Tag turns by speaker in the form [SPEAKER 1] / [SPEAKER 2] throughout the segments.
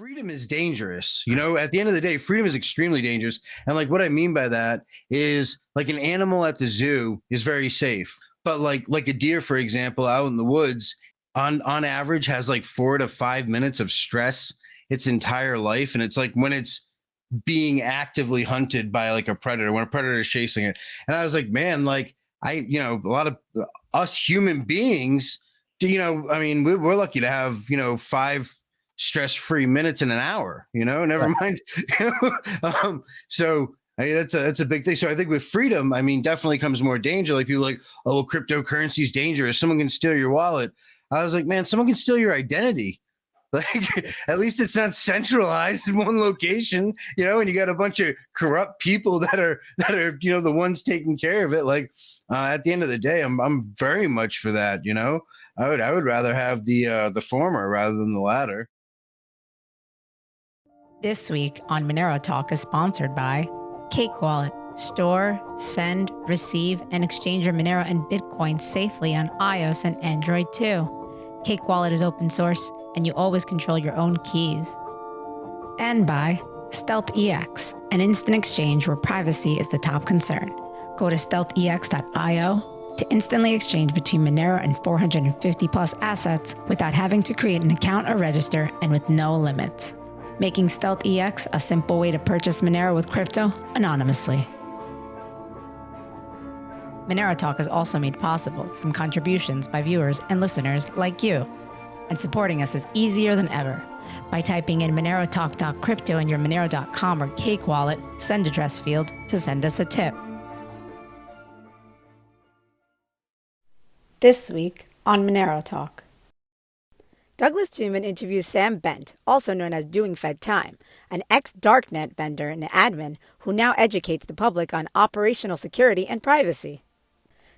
[SPEAKER 1] freedom is dangerous. At the end of the day, freedom is extremely dangerous. And like what I mean by that is like an animal at the zoo is very safe. But like a deer, for example, out in the woods, on average has like 4 to 5 minutes of stress its entire life. And it's like when it's being actively hunted by like a predator, when a predator is chasing it. And I was like, man, like a lot of us human beings, I mean, we're lucky to have, 5 stress-free minutes in an hour, never mind. So I mean, that's a big thing. So I think with freedom, I mean, definitely comes more danger. Like people like, oh, cryptocurrency is dangerous. Someone can steal your wallet. I was like, man, someone can steal your identity. Like at least it's not centralized in one location, and you got a bunch of corrupt people that are the ones taking care of it. Like at the end of the day, I'm very much for that. I would rather have the former rather than the latter.
[SPEAKER 2] This week on Monero Talk is sponsored by Cake Wallet. Store, send, receive, and exchange your Monero and Bitcoin safely on iOS and Android too. Cake Wallet is open source, and you always control your own keys. And by StealthEX, an instant exchange where privacy is the top concern. Go to stealthex.io to instantly exchange between Monero and 450 plus assets without having to create an account or register and with no limits, making StealthEX a simple way to purchase Monero with crypto anonymously. Monero Talk is also made possible from contributions by viewers and listeners like you. And supporting us is easier than ever. By typing in monerotalk.crypto in your monero.com or Cake Wallet send address field to send us a tip. This week on Monero Talk. Douglas Tuman interviews Sam Bent, also known as DoingFedTime, an ex-Darknet vendor and admin who now educates the public on operational security and privacy.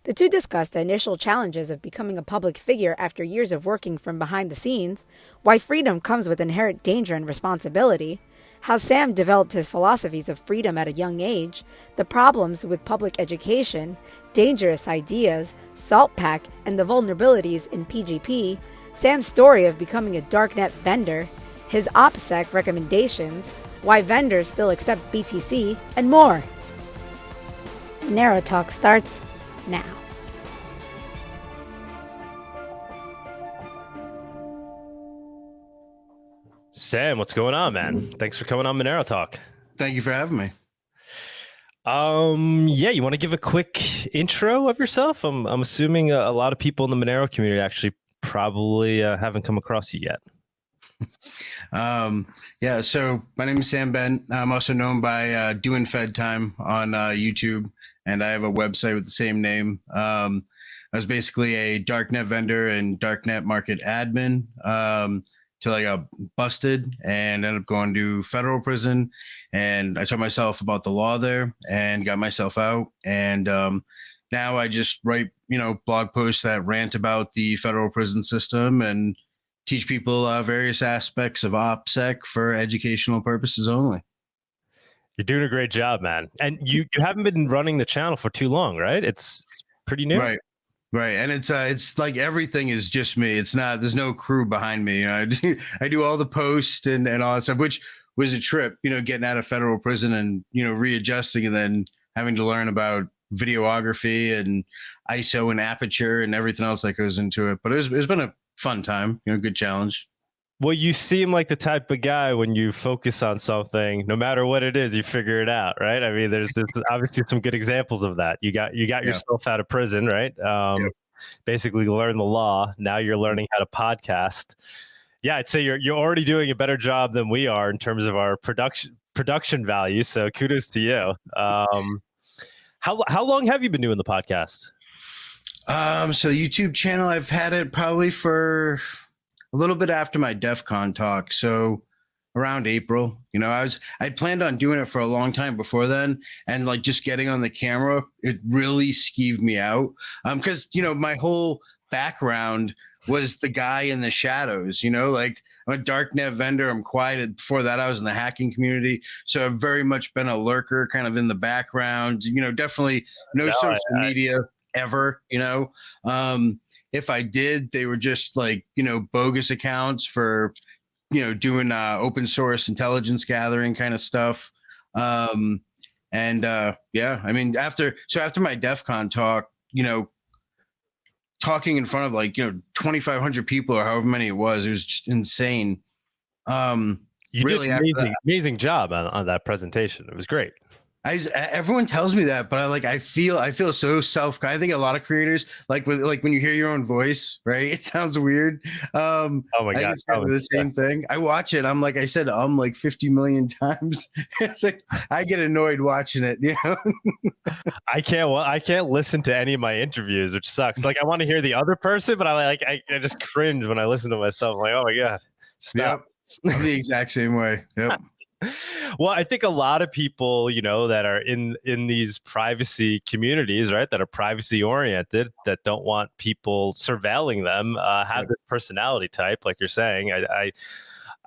[SPEAKER 2] The two discuss the initial challenges of becoming a public figure after years of working from behind the scenes, why freedom comes with inherent danger and responsibility, how Sam developed his philosophies of freedom at a young age, the problems with public education, dangerous ideas, saltpack, and the vulnerabilities in PGP, Sam's story of becoming a Darknet vendor, his OpSec recommendations, why vendors still accept BTC, and more. Monero Talk starts now.
[SPEAKER 3] Sam, what's going on, man? Thanks for coming on Monero Talk.
[SPEAKER 1] Thank you for having me.
[SPEAKER 3] Yeah, you want to give a quick intro of yourself? I'm assuming a lot of people in the Monero community actually probably haven't come across you yet.
[SPEAKER 1] Yeah, so my name is Sam Bent. I'm also known by DoingFedTime on YouTube, and I have a website with the same name. I was basically a Darknet vendor and Darknet market admin till I got busted and ended up going to federal prison. And I taught myself about the law there and got myself out. And now I just write, blog posts that rant about the federal prison system and teach people various aspects of OpSec for educational purposes only.
[SPEAKER 3] You're doing a great job, man. And you haven't been running the channel for too long, right? It's pretty new.
[SPEAKER 1] Right. And it's like everything is just me. There's no crew behind me. I do all the posts and all that stuff, which was a trip, getting out of federal prison and, readjusting and then having to learn about videography and ISO and aperture and everything else that goes into it. But it's been a fun time, good challenge.
[SPEAKER 3] Well, you seem like the type of guy when you focus on something, no matter what it is, you figure it out, right? I mean, there's obviously some good examples of that. You got yourself out of prison, right? Basically learn the law. Now you're learning how to podcast. Yeah, I'd say you're already doing a better job than we are in terms of our production value. So kudos to you. How long have you been doing the podcast?
[SPEAKER 1] So YouTube channel, I've had it probably for a little bit after my DEF CON talk. So around April, I'd planned on doing it for a long time before then. And like just getting on the camera, it really skeeved me out. Cause my whole background was the guy in the shadows, like I'm a Darknet vendor. I'm quiet. Before that, I was in the hacking community. So I've very much been a lurker kind of in the background, definitely no social media ever, if I did, they were just like, bogus accounts for doing open source intelligence gathering kind of stuff. Yeah, I mean, after my DEF CON talk, talking in front of 2,500 people or however many it was just insane.
[SPEAKER 3] You
[SPEAKER 1] really
[SPEAKER 3] did an amazing job on that presentation. It was great.
[SPEAKER 1] Everyone tells me that, but I feel so I think a lot of creators when you hear your own voice, right? It sounds weird.
[SPEAKER 3] Oh my God.
[SPEAKER 1] It's kind of the same thing. I watch it. I'm like I said, 50 million times. It's like I get annoyed watching it.
[SPEAKER 3] I can't listen to any of my interviews, which sucks. Like I want to hear the other person, but I just cringe when I listen to myself. I'm like, oh my God, stop.
[SPEAKER 1] Yep. I'm the exact same way. Yep.
[SPEAKER 3] Well, I think a lot of people, that are in these privacy communities, right, that are privacy oriented, that don't want people surveilling them, have this personality type, like you're saying. I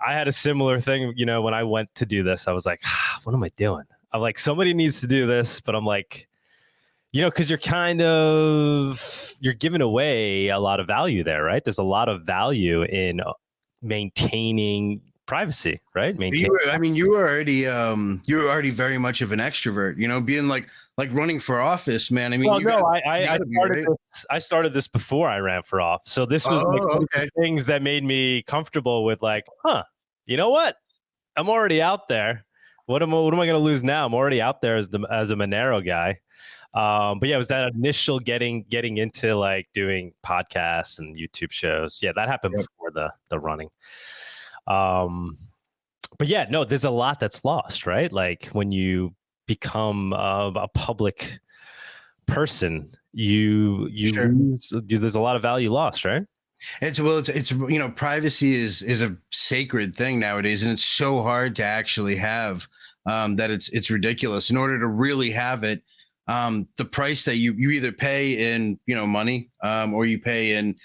[SPEAKER 3] had a similar thing, when I went to do this. I was like, what am I doing? I'm like, somebody needs to do this, but I'm like, because you're giving away a lot of value there, right? There's a lot of value in maintaining privacy, right?
[SPEAKER 1] You were already very much of an extrovert, being like running for office, man. I mean,
[SPEAKER 3] I started this before I ran for office. So this was one of the things that made me comfortable with you know what? I'm already out there. What am I going to lose now? I'm already out there as a Monero guy. But yeah, it was that initial getting into doing podcasts and YouTube shows. Yeah, that happened before the running. But yeah, no, there's a lot that's lost, right? Like when you become a public person, you lose, there's a lot of value lost, right?
[SPEAKER 1] It's privacy is a sacred thing nowadays, and it's so hard to actually have that it's ridiculous. In order to really have it, the price that you either pay in money or you pay in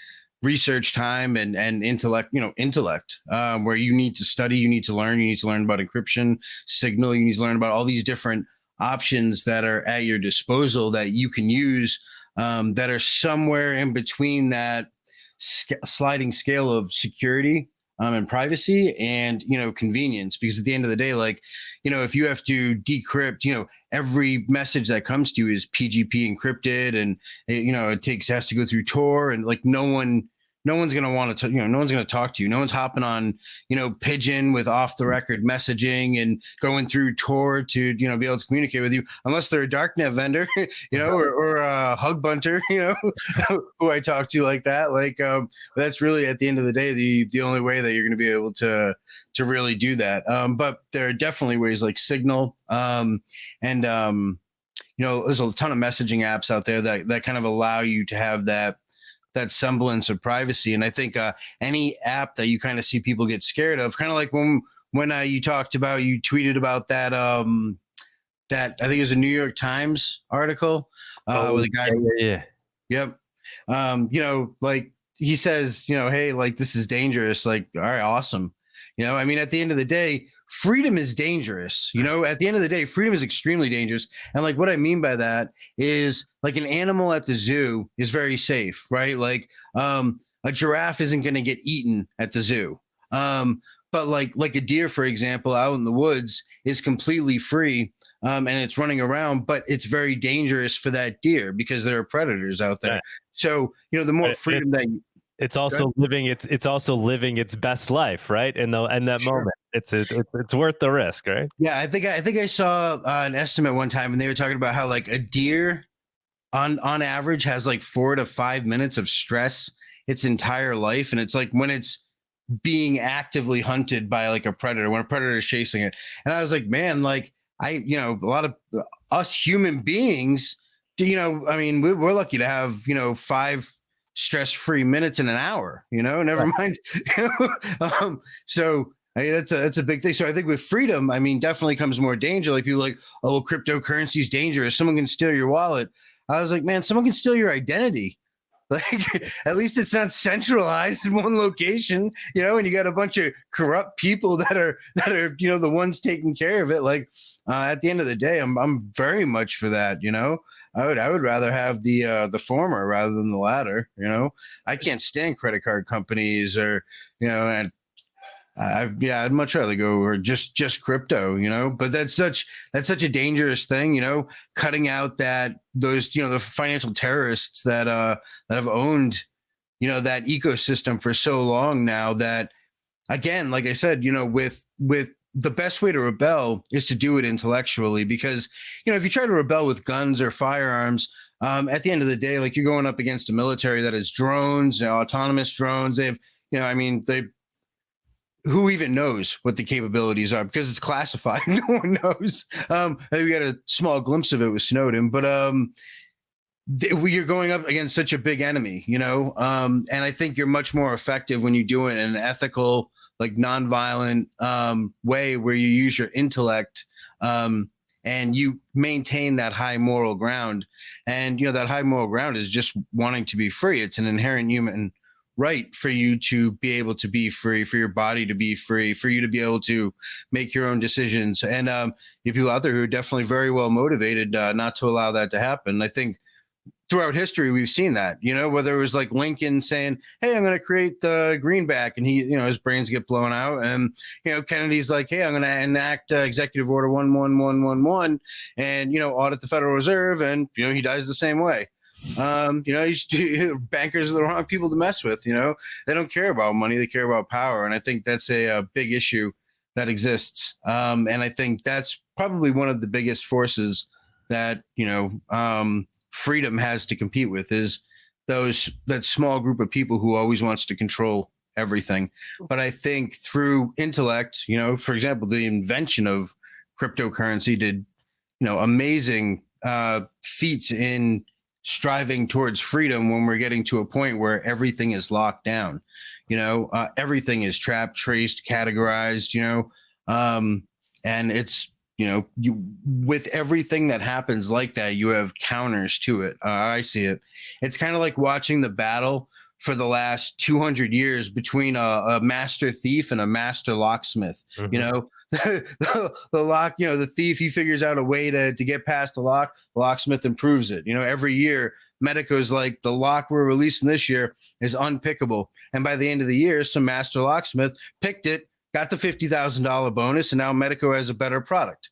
[SPEAKER 1] research time and intellect, where you need to study, you need to learn about encryption, signal, you need to learn about all these different options that are at your disposal that you can use, that are somewhere in between that sliding scale of security and privacy and convenience. Because at the end of the day, if you have to decrypt, every message that comes to you is PGP encrypted, and it has to go through Tor, and no one's going to want to, no one's going to talk to you. No one's hopping on, Pigeon with off the record messaging and going through Tor to, be able to communicate with you, unless they're a Darknet vendor, or a Hug Bunter, who I talk to like that. That's really at the end of the day, the only way that you're going to be able to really do that. But there are definitely ways like Signal, there's a ton of messaging apps out there that kind of allow you to have that semblance of privacy. And I think any app that you kind of see people get scared of, kind of like when you tweeted about that that I think it was a New York Times article with a guy.
[SPEAKER 3] Yeah.
[SPEAKER 1] Yep. He says, hey, this is dangerous. All right, awesome. At the end of the day, freedom is dangerous. At the end of the day, freedom is extremely dangerous. And what I mean by that is an animal at the zoo is very safe, right? A giraffe isn't going to get eaten at the zoo. But like a deer, for example, out in the woods is completely free, and it's running around, but it's very dangerous for that deer because there are predators out there. Right. So, the more freedom that you,
[SPEAKER 3] it's also living its best life, right? In that moment, it's worth the risk, right?
[SPEAKER 1] Yeah, I think I saw an estimate one time, and they were talking about how a deer, on average, has 4 to 5 minutes of stress its entire life, and it's when it's being actively hunted by a predator, when a predator is chasing it. And I was like, man, a lot of us human beings, we're lucky to have 5 stress-free minutes in an hour, never mind. So that's a big thing. So I think with freedom, definitely comes more danger. People cryptocurrency is dangerous. Someone can steal your wallet. I was like, man, someone can steal your identity. At least it's not centralized in one location, and you got a bunch of corrupt people that are the ones taking care of it. At the end of the day, I'm very much for that. I would rather have the former rather than the latter. I can't stand credit card companies, or and I'd much rather go or just crypto, but that's such a dangerous thing, cutting out those the financial terrorists that have owned, that ecosystem for so long now that, again, like I said, with the best way to rebel is to do it intellectually, because, if you try to rebel with guns or firearms, at the end of the day, like, you're going up against a military that has drones, autonomous drones. They have, who even knows what the capabilities are, because it's classified. No one knows. We got a small glimpse of it with Snowden, but you're going up against such a big enemy, and I think you're much more effective when you do it in an ethical, like, nonviolent way, where you use your intellect and you maintain that high moral ground. And, that high moral ground is just wanting to be free. It's an inherent human right for you to be able to be free, for your body to be free, for you to be able to make your own decisions. And you have people out there who are definitely very well motivated not to allow that to happen. I think throughout history, we've seen that, whether it was like Lincoln saying, hey, I'm going to create the greenback, and he, his brains get blown out. And, Kennedy's like, hey, I'm going to enact Executive Order 11111 and, audit the Federal Reserve. And, he dies the same way. Bankers are the wrong people to mess with. They don't care about money. They care about power. And I think that's a big issue that exists. And I think that's probably one of the biggest forces that, freedom has to compete with, is that small group of people who always wants to control everything. But I think through intellect, for example, the invention of cryptocurrency did, amazing feats in striving towards freedom when we're getting to a point where everything is locked down, everything is trapped, traced, categorized, and it's, with everything that happens like that, you have counters to it. I see it. It's kind of like watching the battle for the last 200 years between a master thief and a master locksmith. Mm-hmm. The lock, the thief, he figures out a way to get past the lock. The locksmith improves it. Every year, Medico's like, the lock we're releasing this year is unpickable. And by the end of the year, some master locksmith picked it, got the $50,000 bonus, and now Medico has a better product.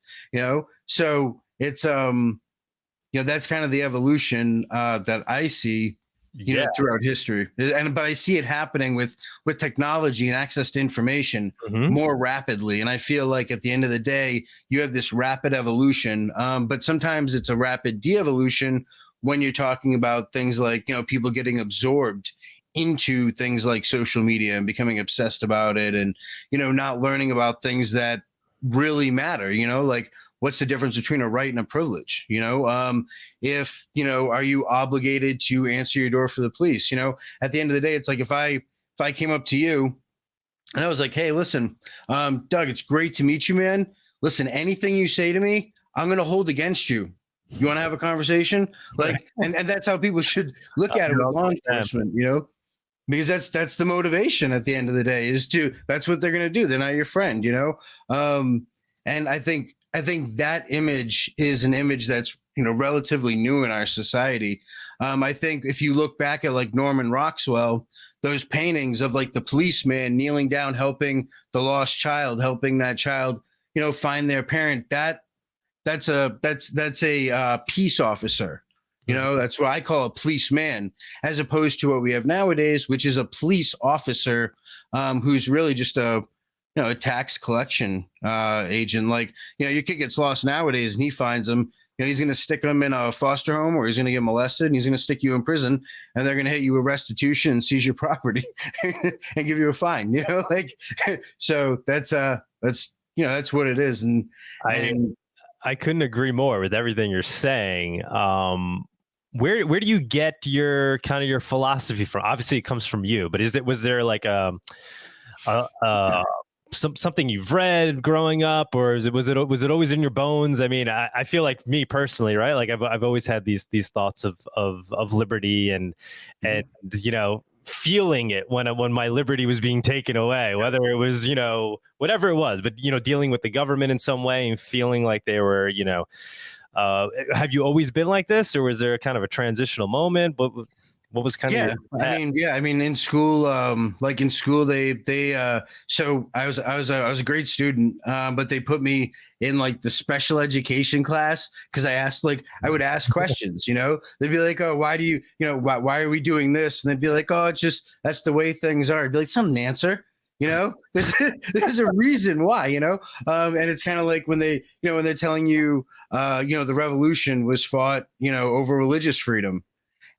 [SPEAKER 1] So it's that's kind of the evolution that I see throughout history. But I see it happening with technology and access to information more rapidly. And I feel like at the end of the day, you have this rapid evolution, but sometimes it's a rapid de-evolution when you're talking about things like, people getting absorbed into things like social media and becoming obsessed about it, and, not learning about things that really matter, like, what's the difference between a right and a privilege? If, are you obligated to answer your door for the police? At the end of the day, it's like, if I came up to you and I was like, hey, listen, Doug, it's great to meet you, man. Listen, anything you say to me, I'm going to hold against you. You want to have a conversation? Like, and that's how people should look at it with law enforcement, because that's the motivation at the end of the day, that's what they're going to do. They're not your friend, and I think that image is an image that's, relatively new in our society. I think if you look back at like Norman Rockwell, those paintings of like the policeman kneeling down, helping the lost child, helping that child, find their parent, that's a peace officer. That's what I call a policeman, as opposed to what we have nowadays, which is a police officer who's really just a tax collection agent. Like, your kid gets lost nowadays and he finds them. He's going to stick them in a foster home, or he's going to get molested, and he's going to stick you in prison, and they're going to hit you with restitution and seize your property and give you a fine. So that's what it is. And
[SPEAKER 3] I couldn't agree more with everything you're saying. Where do you get your philosophy from? Obviously, it comes from you, but was there like something you've read growing up, or was it always in your bones? I mean, I feel like, me personally, right? Like I've always had these thoughts of liberty and feeling it when my liberty was being taken away, whether it was, whatever it was, but, dealing with the government in some way and feeling like they were, have you always been like this, or was there kind of a transitional moment? But What was kind of
[SPEAKER 1] Yeah, I mean, in school, so I was a great student, but they put me in like the special education class because I would ask questions, they'd be like, oh, why do why are we doing this? And they'd be like, oh, it's just, that's the way things are. I'd be like, some answer, there's a reason why, and it's kind of like when when they're telling you, the revolution was fought, over religious freedom.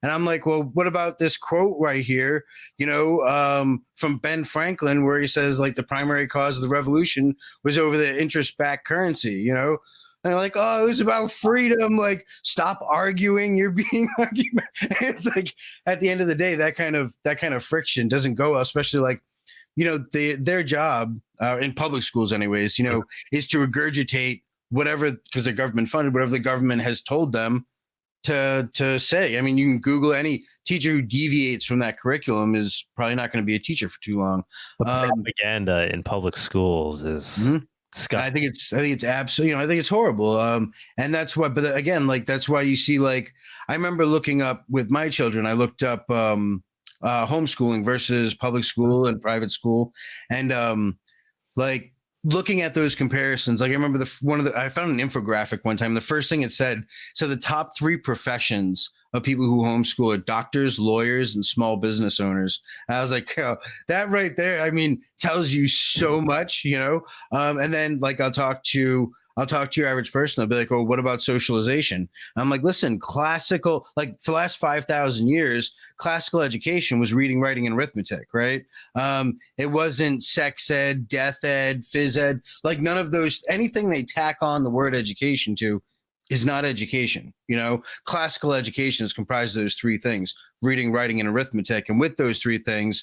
[SPEAKER 1] And I'm like, well, what about this quote right here, from Ben Franklin, where he says, like, the primary cause of the revolution was over the interest-backed currency, And they're like, oh, it was about freedom. Like, stop arguing. You're being argued. It's like, at the end of the day, that kind of friction doesn't go well, especially like, their job in public schools anyways, is to regurgitate whatever, because they're government funded, whatever the government has told them to say. I mean, you can Google any teacher who deviates from that curriculum is probably not going to be a teacher for too long.
[SPEAKER 3] The propaganda in public schools is disgusting.
[SPEAKER 1] I think it's absolutely, I think it's horrible. And that's why, but again, like, that's why you see, like, I remember looking up with my children, I looked up homeschooling versus public school and private school. And like, looking at those comparisons, like, I remember I found an infographic one time. The first thing it said, so the top 3 professions of people who homeschool are doctors, lawyers, and small business owners. And I was like, oh, that right there, I mean, tells you so much, and then, like, I'll talk to your average person. I'll be like, oh, what about socialization? I'm like, listen, classical, like, for the last 5,000 years, classical education was reading, writing, and arithmetic, right? It wasn't sex ed, death ed, phys ed, like, none of those, anything they tack on the word education to is not education. Classical education is comprised of those 3 things: reading, writing, and arithmetic. And with those 3 things,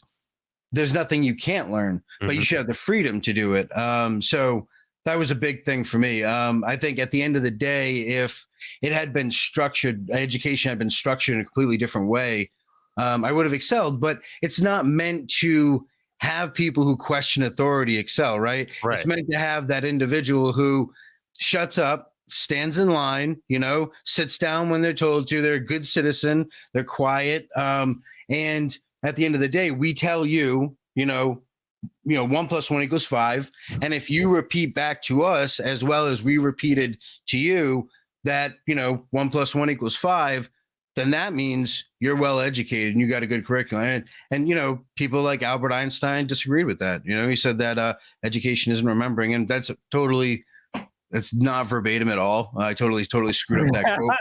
[SPEAKER 1] there's nothing you can't learn, but you should have the freedom to do it. So that was a big thing for me. I think at the end of the day, if it had been structured, education had been structured in a completely different way, I would have excelled. But it's not meant to have people who question authority excel, right? It's meant to have that individual who shuts up, stands in line, sits down when they're told to. They're a good citizen. They're quiet. And at the end of the day, we tell you, 1 + 1 = 5. And if you repeat back to us, as well as we repeated to you, that, 1 + 1 = 5, then that means you're well educated and you got a good curriculum. And people like Albert Einstein disagreed with that. He said that education isn't remembering, and that's not verbatim at all. I totally screwed up that quote.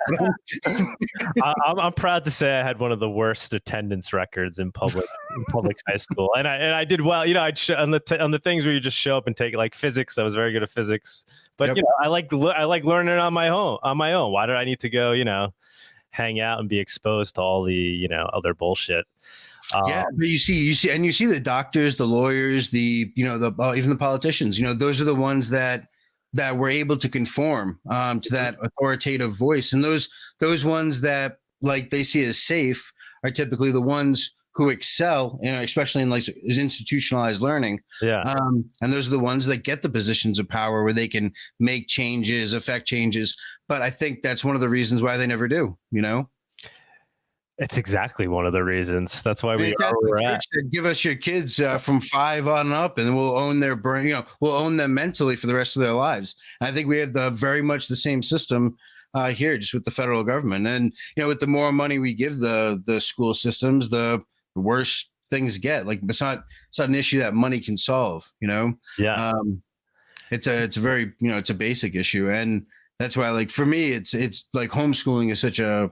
[SPEAKER 3] I'm proud to say I had one of the worst attendance records in public high school, and I did well. I'd on the things where you just show up and take, like, physics. I was very good at physics, but I like learning on my own. Why did I need to go hang out and be exposed to all the other bullshit?
[SPEAKER 1] Yeah, but you see the doctors, the lawyers, the even the politicians. Those are the ones that were able to conform to that authoritative voice. And those ones that, like, they see as safe are typically the ones who excel, especially in, like, institutionalized learning.
[SPEAKER 3] Yeah.
[SPEAKER 1] And those are the ones that get the positions of power where they can make changes, affect changes. But I think that's one of the reasons why they never do,
[SPEAKER 3] It's exactly one of the reasons. That's why we are where we're at.
[SPEAKER 1] Give us your kids from 5 on up, and we'll own their brain. We'll own them mentally for the rest of their lives. And I think we have very much the same system here, just with the federal government. And with the more money we give the school systems, the worse things get. Like, it's not an issue that money can solve.
[SPEAKER 3] Yeah.
[SPEAKER 1] It's a very it's a basic issue, and that's why, like, for me, it's like homeschooling is such a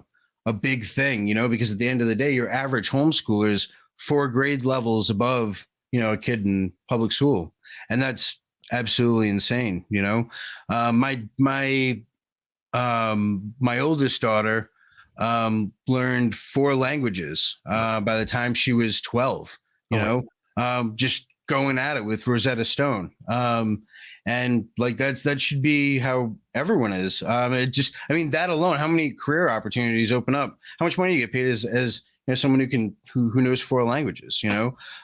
[SPEAKER 1] big thing, because at the end of the day, your average homeschooler is 4 grade levels above, a kid in public school. And that's absolutely insane. My oldest daughter learned 4 languages by the time she was 12, just going at it with Rosetta Stone. And, like, that should be how everyone is. That alone, how many career opportunities open up? How much money you get paid as someone who knows 4 languages,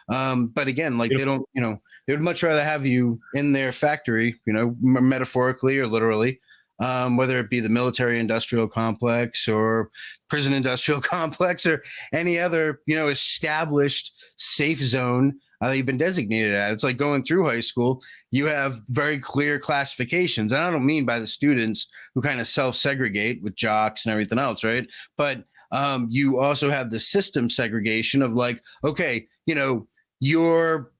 [SPEAKER 1] but again, like, they don't, they would much rather have you in their factory, metaphorically or literally, whether it be the military industrial complex or prison industrial complex or any other, established safe zone that you've been designated at. It's like going through high school. You have very clear classifications. And I don't mean by the students who kind of self-segregate with jocks and everything else, right? But you also have the system segregation of like, okay, you're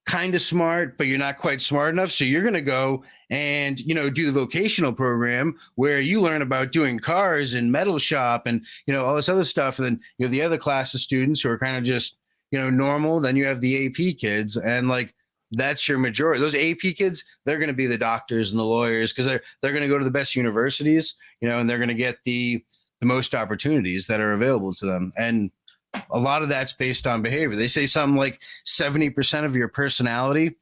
[SPEAKER 1] kind of smart, but you're not quite smart enough. So you're going to go and, do the vocational program where you learn about doing cars and metal shop and, all this other stuff. And then you have the other class of students who are kind of just, normal. Then you have the AP kids, and like, that's your majority. Those AP kids, they're going to be the doctors and the lawyers because they're going to go to the best universities, and they're going to get the most opportunities that are available to them. And a lot of that's based on behavior. They say something like 70% of your personality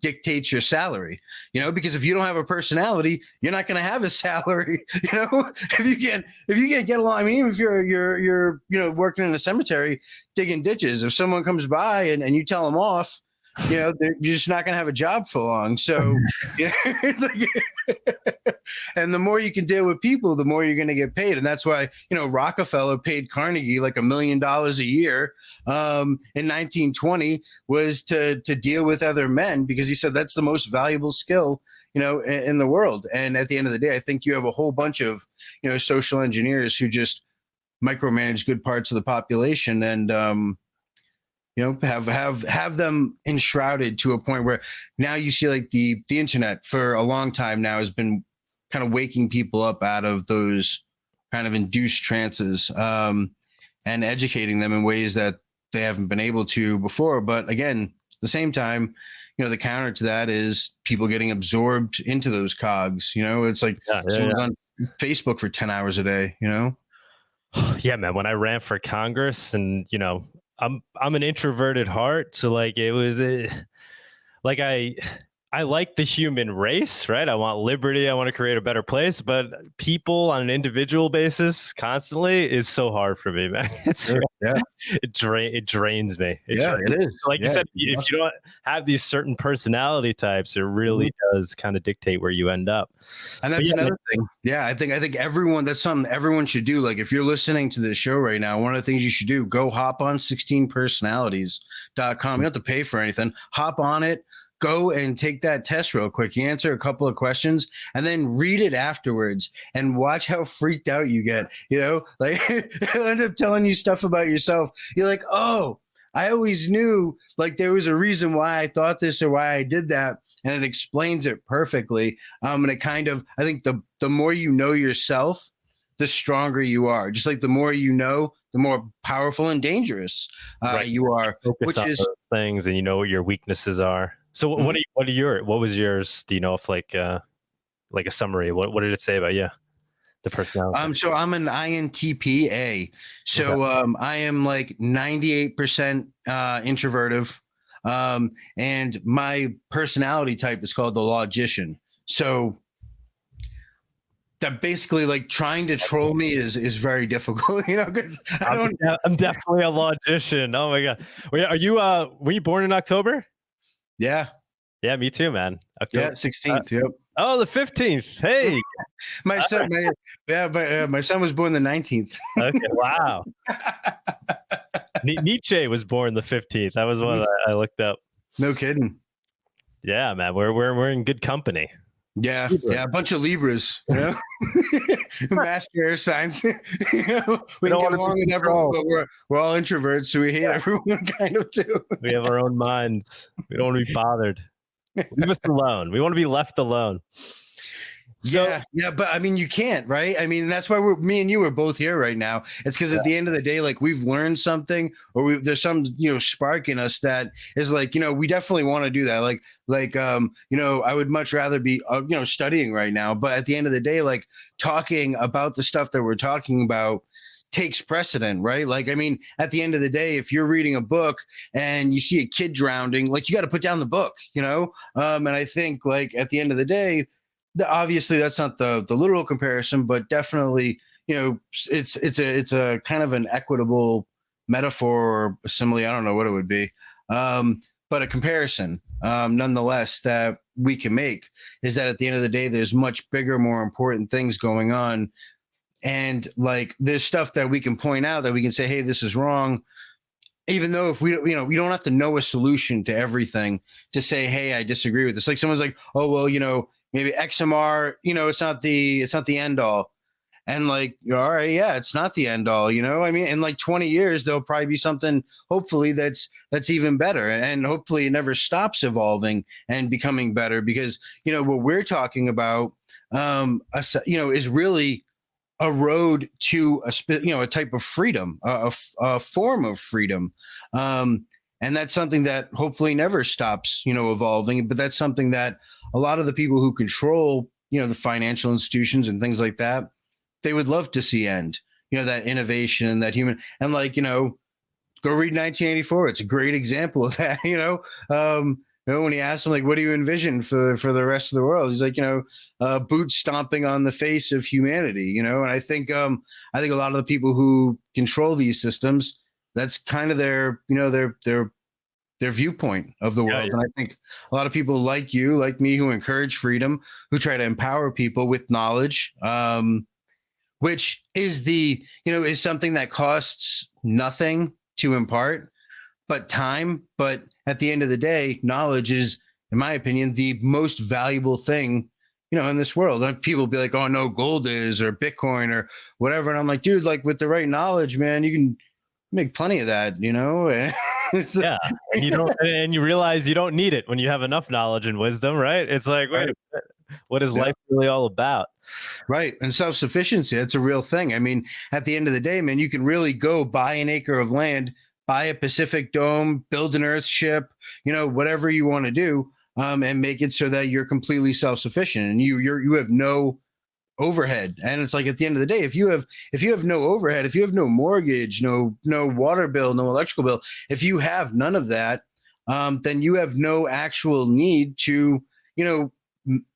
[SPEAKER 1] dictates your salary, because if you don't have a personality, you're not going to have a salary. If you can't get along, I mean, even if you're working in a cemetery digging ditches, if someone comes by and you tell them off, you're just not going to have a job for long. So, it's like, and the more you can deal with people, the more you're going to get paid. And that's why, Rockefeller paid Carnegie like $1 million a year in 1920 was to deal with other men, because he said that's the most valuable skill, in the world. And at the end of the day, I think you have a whole bunch of, social engineers who just micromanage good parts of the population and, have them enshrouded to a point where now you see like the internet for a long time now has been kind of waking people up out of those kind of induced trances and educating them in ways that they haven't been able to before. But again, at the same time, the counter to that is people getting absorbed into those cogs. It's like someone's on Facebook for 10 hours a day,
[SPEAKER 3] Yeah, man. When I ran for Congress and, I'm an introverted heart. So like it was like I like the human race, right? I want liberty. I want to create a better place, but people on an individual basis constantly is so hard for me, man. It drains me.
[SPEAKER 1] It is.
[SPEAKER 3] Like you said, if you don't have these certain personality types, it really does kind of dictate where you end up.
[SPEAKER 1] And that's another thing. Yeah, I think everyone, that's something everyone should do. Like if you're listening to this show right now, one of the things you should do, go hop on 16personalities.com. You don't have to pay for anything. Hop on it. Go and take that test real quick. You answer a couple of questions and then read it afterwards and watch how freaked out you get. Like it'll end up telling you stuff about yourself. You're like, oh, I always knew like there was a reason why I thought this or why I did that. And it explains it perfectly. And it kind of, I think the more you know yourself, the stronger you are. Just like the more you know, the more powerful and dangerous you are.
[SPEAKER 3] Focus on those things and you know what your weaknesses are. So what was yours? Do you know if like a summary? What did it say about you? The personality.
[SPEAKER 1] So I'm an INTPA. So I am like 98% introverted. And my personality type is called the logician. So that basically like trying to troll me is very difficult, because
[SPEAKER 3] I'm definitely a logician. Oh my God. Are you were you born in October?
[SPEAKER 1] Yeah.
[SPEAKER 3] Yeah, me too, man. October.
[SPEAKER 1] Yeah, 16th. Yep.
[SPEAKER 3] Oh, the 15th. Hey.
[SPEAKER 1] my son was born the 19th.
[SPEAKER 3] Okay. Wow. Nietzsche was born the 15th. That was one I looked up.
[SPEAKER 1] No kidding.
[SPEAKER 3] Yeah, man. We're in good company.
[SPEAKER 1] Yeah, a bunch of Libras, master air signs. We don't get along with everyone, but we're all introverts, so we hate everyone kind of too.
[SPEAKER 3] We have our own minds. We don't want to be bothered. Leave us alone. We want to be left alone. So,
[SPEAKER 1] yeah, but I mean, you can't, right? I mean, that's why me and you are both here right now. It's because at the end of the day, like we've learned something, or there's some, spark in us that is like, we definitely want to do that. Like, I would much rather be, studying right now. But at the end of the day, like talking about the stuff that we're talking about takes precedent, right? Like, I mean, at the end of the day, if you're reading a book and you see a kid drowning, like you got to put down the book, and I think like at the end of the day, obviously that's not the literal comparison, but definitely, it's a kind of an equitable metaphor or simile. I don't know what it would be, but a comparison nonetheless, that we can make, is that at the end of the day, there's much bigger, more important things going on. And like, there's stuff that we can point out that we can say, hey, this is wrong. Even though if we don't have to know a solution to everything to say, hey, I disagree with this. Like someone's like, oh, well, maybe XMR, it's not the end all. And like, all right, yeah, it's not the end all, I mean, in like 20 years, there'll probably be something, hopefully that's even better. And hopefully it never stops evolving and becoming better, because, what we're talking about, is really a road to a type of freedom, a form of freedom. And that's something that hopefully never stops, evolving. But that's something that a lot of the people who control, the financial institutions and things like that, they would love to see end, that innovation, that human, and like, go read 1984. It's a great example of that, when he asked him, like, what do you envision for the rest of the world? He's like, boots stomping on the face of humanity, and I think a lot of the people who control these systems, that's kind of their viewpoint of the world. Yeah. And I think a lot of people like you, like me, who encourage freedom, who try to empower people with knowledge, which is is something that costs nothing to impart, but time. But at the end of the day, knowledge is, in my opinion, the most valuable thing, in this world. And people will be like, oh, no, gold is, or Bitcoin or whatever. And I'm like, dude, like with the right knowledge, man, you can make plenty of that, So,
[SPEAKER 3] yeah. And you realize you don't need it when you have enough knowledge and wisdom, right? It's like, wait, what is life really all about?
[SPEAKER 1] Right. And self-sufficiency, that's a real thing. I mean, at the end of the day, man, you can really go buy an acre of land, buy a Pacific Dome, build an Earthship, whatever you want to do, and make it so that you're completely self-sufficient and you have no overhead. And it's like, at the end of the day, if you have no overhead, if you have no mortgage, no water bill, no electrical bill, if you have none of that, then you have no actual need to,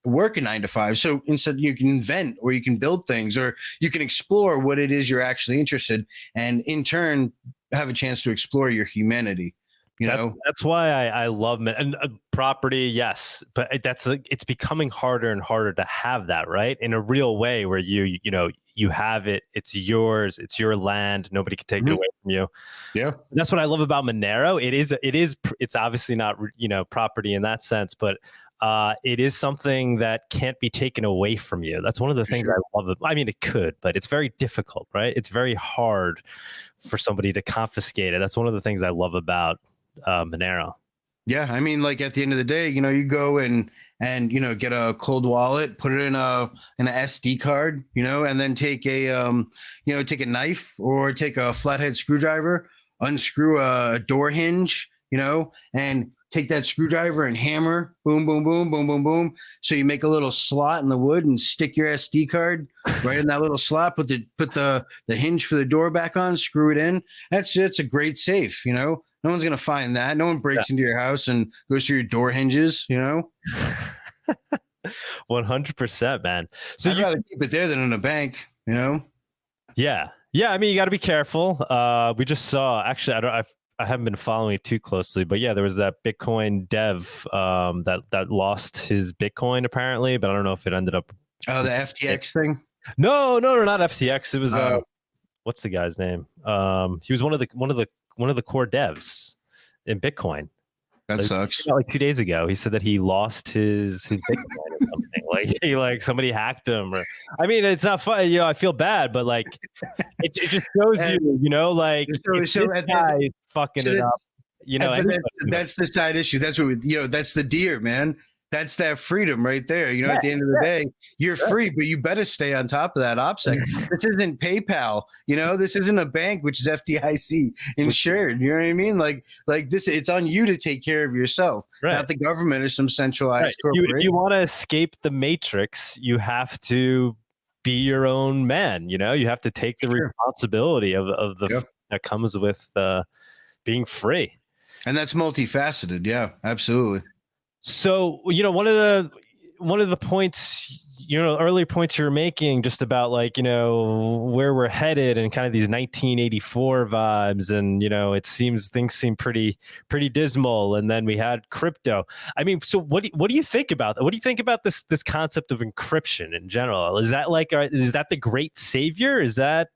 [SPEAKER 1] work a 9-to-5. So instead, you can invent, or you can build things, or you can explore what it is you're actually interested, and in turn have a chance to explore your humanity.
[SPEAKER 3] That's why I love and property. Yes, but it's becoming harder and harder to have that, right, in a real way, where you have it, it's yours, it's your land, nobody can take it away from you.
[SPEAKER 1] Yeah,
[SPEAKER 3] that's what I love about Monero. It's obviously not property in that sense, but it is something that can't be taken away from you. That's one of the things I love. I mean, it could, but it's very difficult, right? It's very hard for somebody to confiscate it. That's one of the things I love about Monero.
[SPEAKER 1] Yeah, I mean, like at the end of the day, you go and get a cold wallet, put it in an SD card, and then take a take a knife or take a flathead screwdriver, unscrew a door hinge, and take that screwdriver and hammer, boom, boom, boom, boom, boom, boom. So you make a little slot in the wood and stick your SD card right in that little slot. Put the hinge for the door back on, screw it in. That's a great safe. No one's gonna find that. No one breaks into your house and goes through your door hinges.
[SPEAKER 3] 100%, man. So
[SPEAKER 1] I'd rather keep it there than in a bank.
[SPEAKER 3] Yeah. I mean, you got to be careful. We just saw. Actually, I haven't been following it too closely, but yeah, there was that Bitcoin dev that lost his Bitcoin apparently, but I don't know if it ended up.
[SPEAKER 1] Oh, the FTX thing?
[SPEAKER 3] No, not FTX. It was what's the guy's name? He was one of the core devs in Bitcoin.
[SPEAKER 1] That sucks.
[SPEAKER 3] Like 2 days ago, he said that he lost his Bitcoin or something. Like somebody hacked him. Or, I mean, it's not fun. I feel bad, but like it just shows like
[SPEAKER 1] so
[SPEAKER 3] this guy fucking it up.
[SPEAKER 1] That's the side issue. That's what that's the deer, man. That's that freedom right there. At the end of the day, you're free, but you better stay on top of that OpSec. This isn't PayPal. This isn't a bank, which is FDIC insured. You know what I mean? Like this, it's on you to take care of yourself, not the government or some centralized corporation.
[SPEAKER 3] You want to escape the matrix, you have to be your own man. You have to take the responsibility of the that comes with being free.
[SPEAKER 1] And that's multifaceted. Yeah, absolutely.
[SPEAKER 3] So, one of the points earlier points you're making just about like, where we're headed and kind of these 1984 vibes. And, things seem pretty dismal. And then we had crypto. I mean, so what do you think about that? What do you think about this concept of encryption in general? Is that is that the great savior? Is that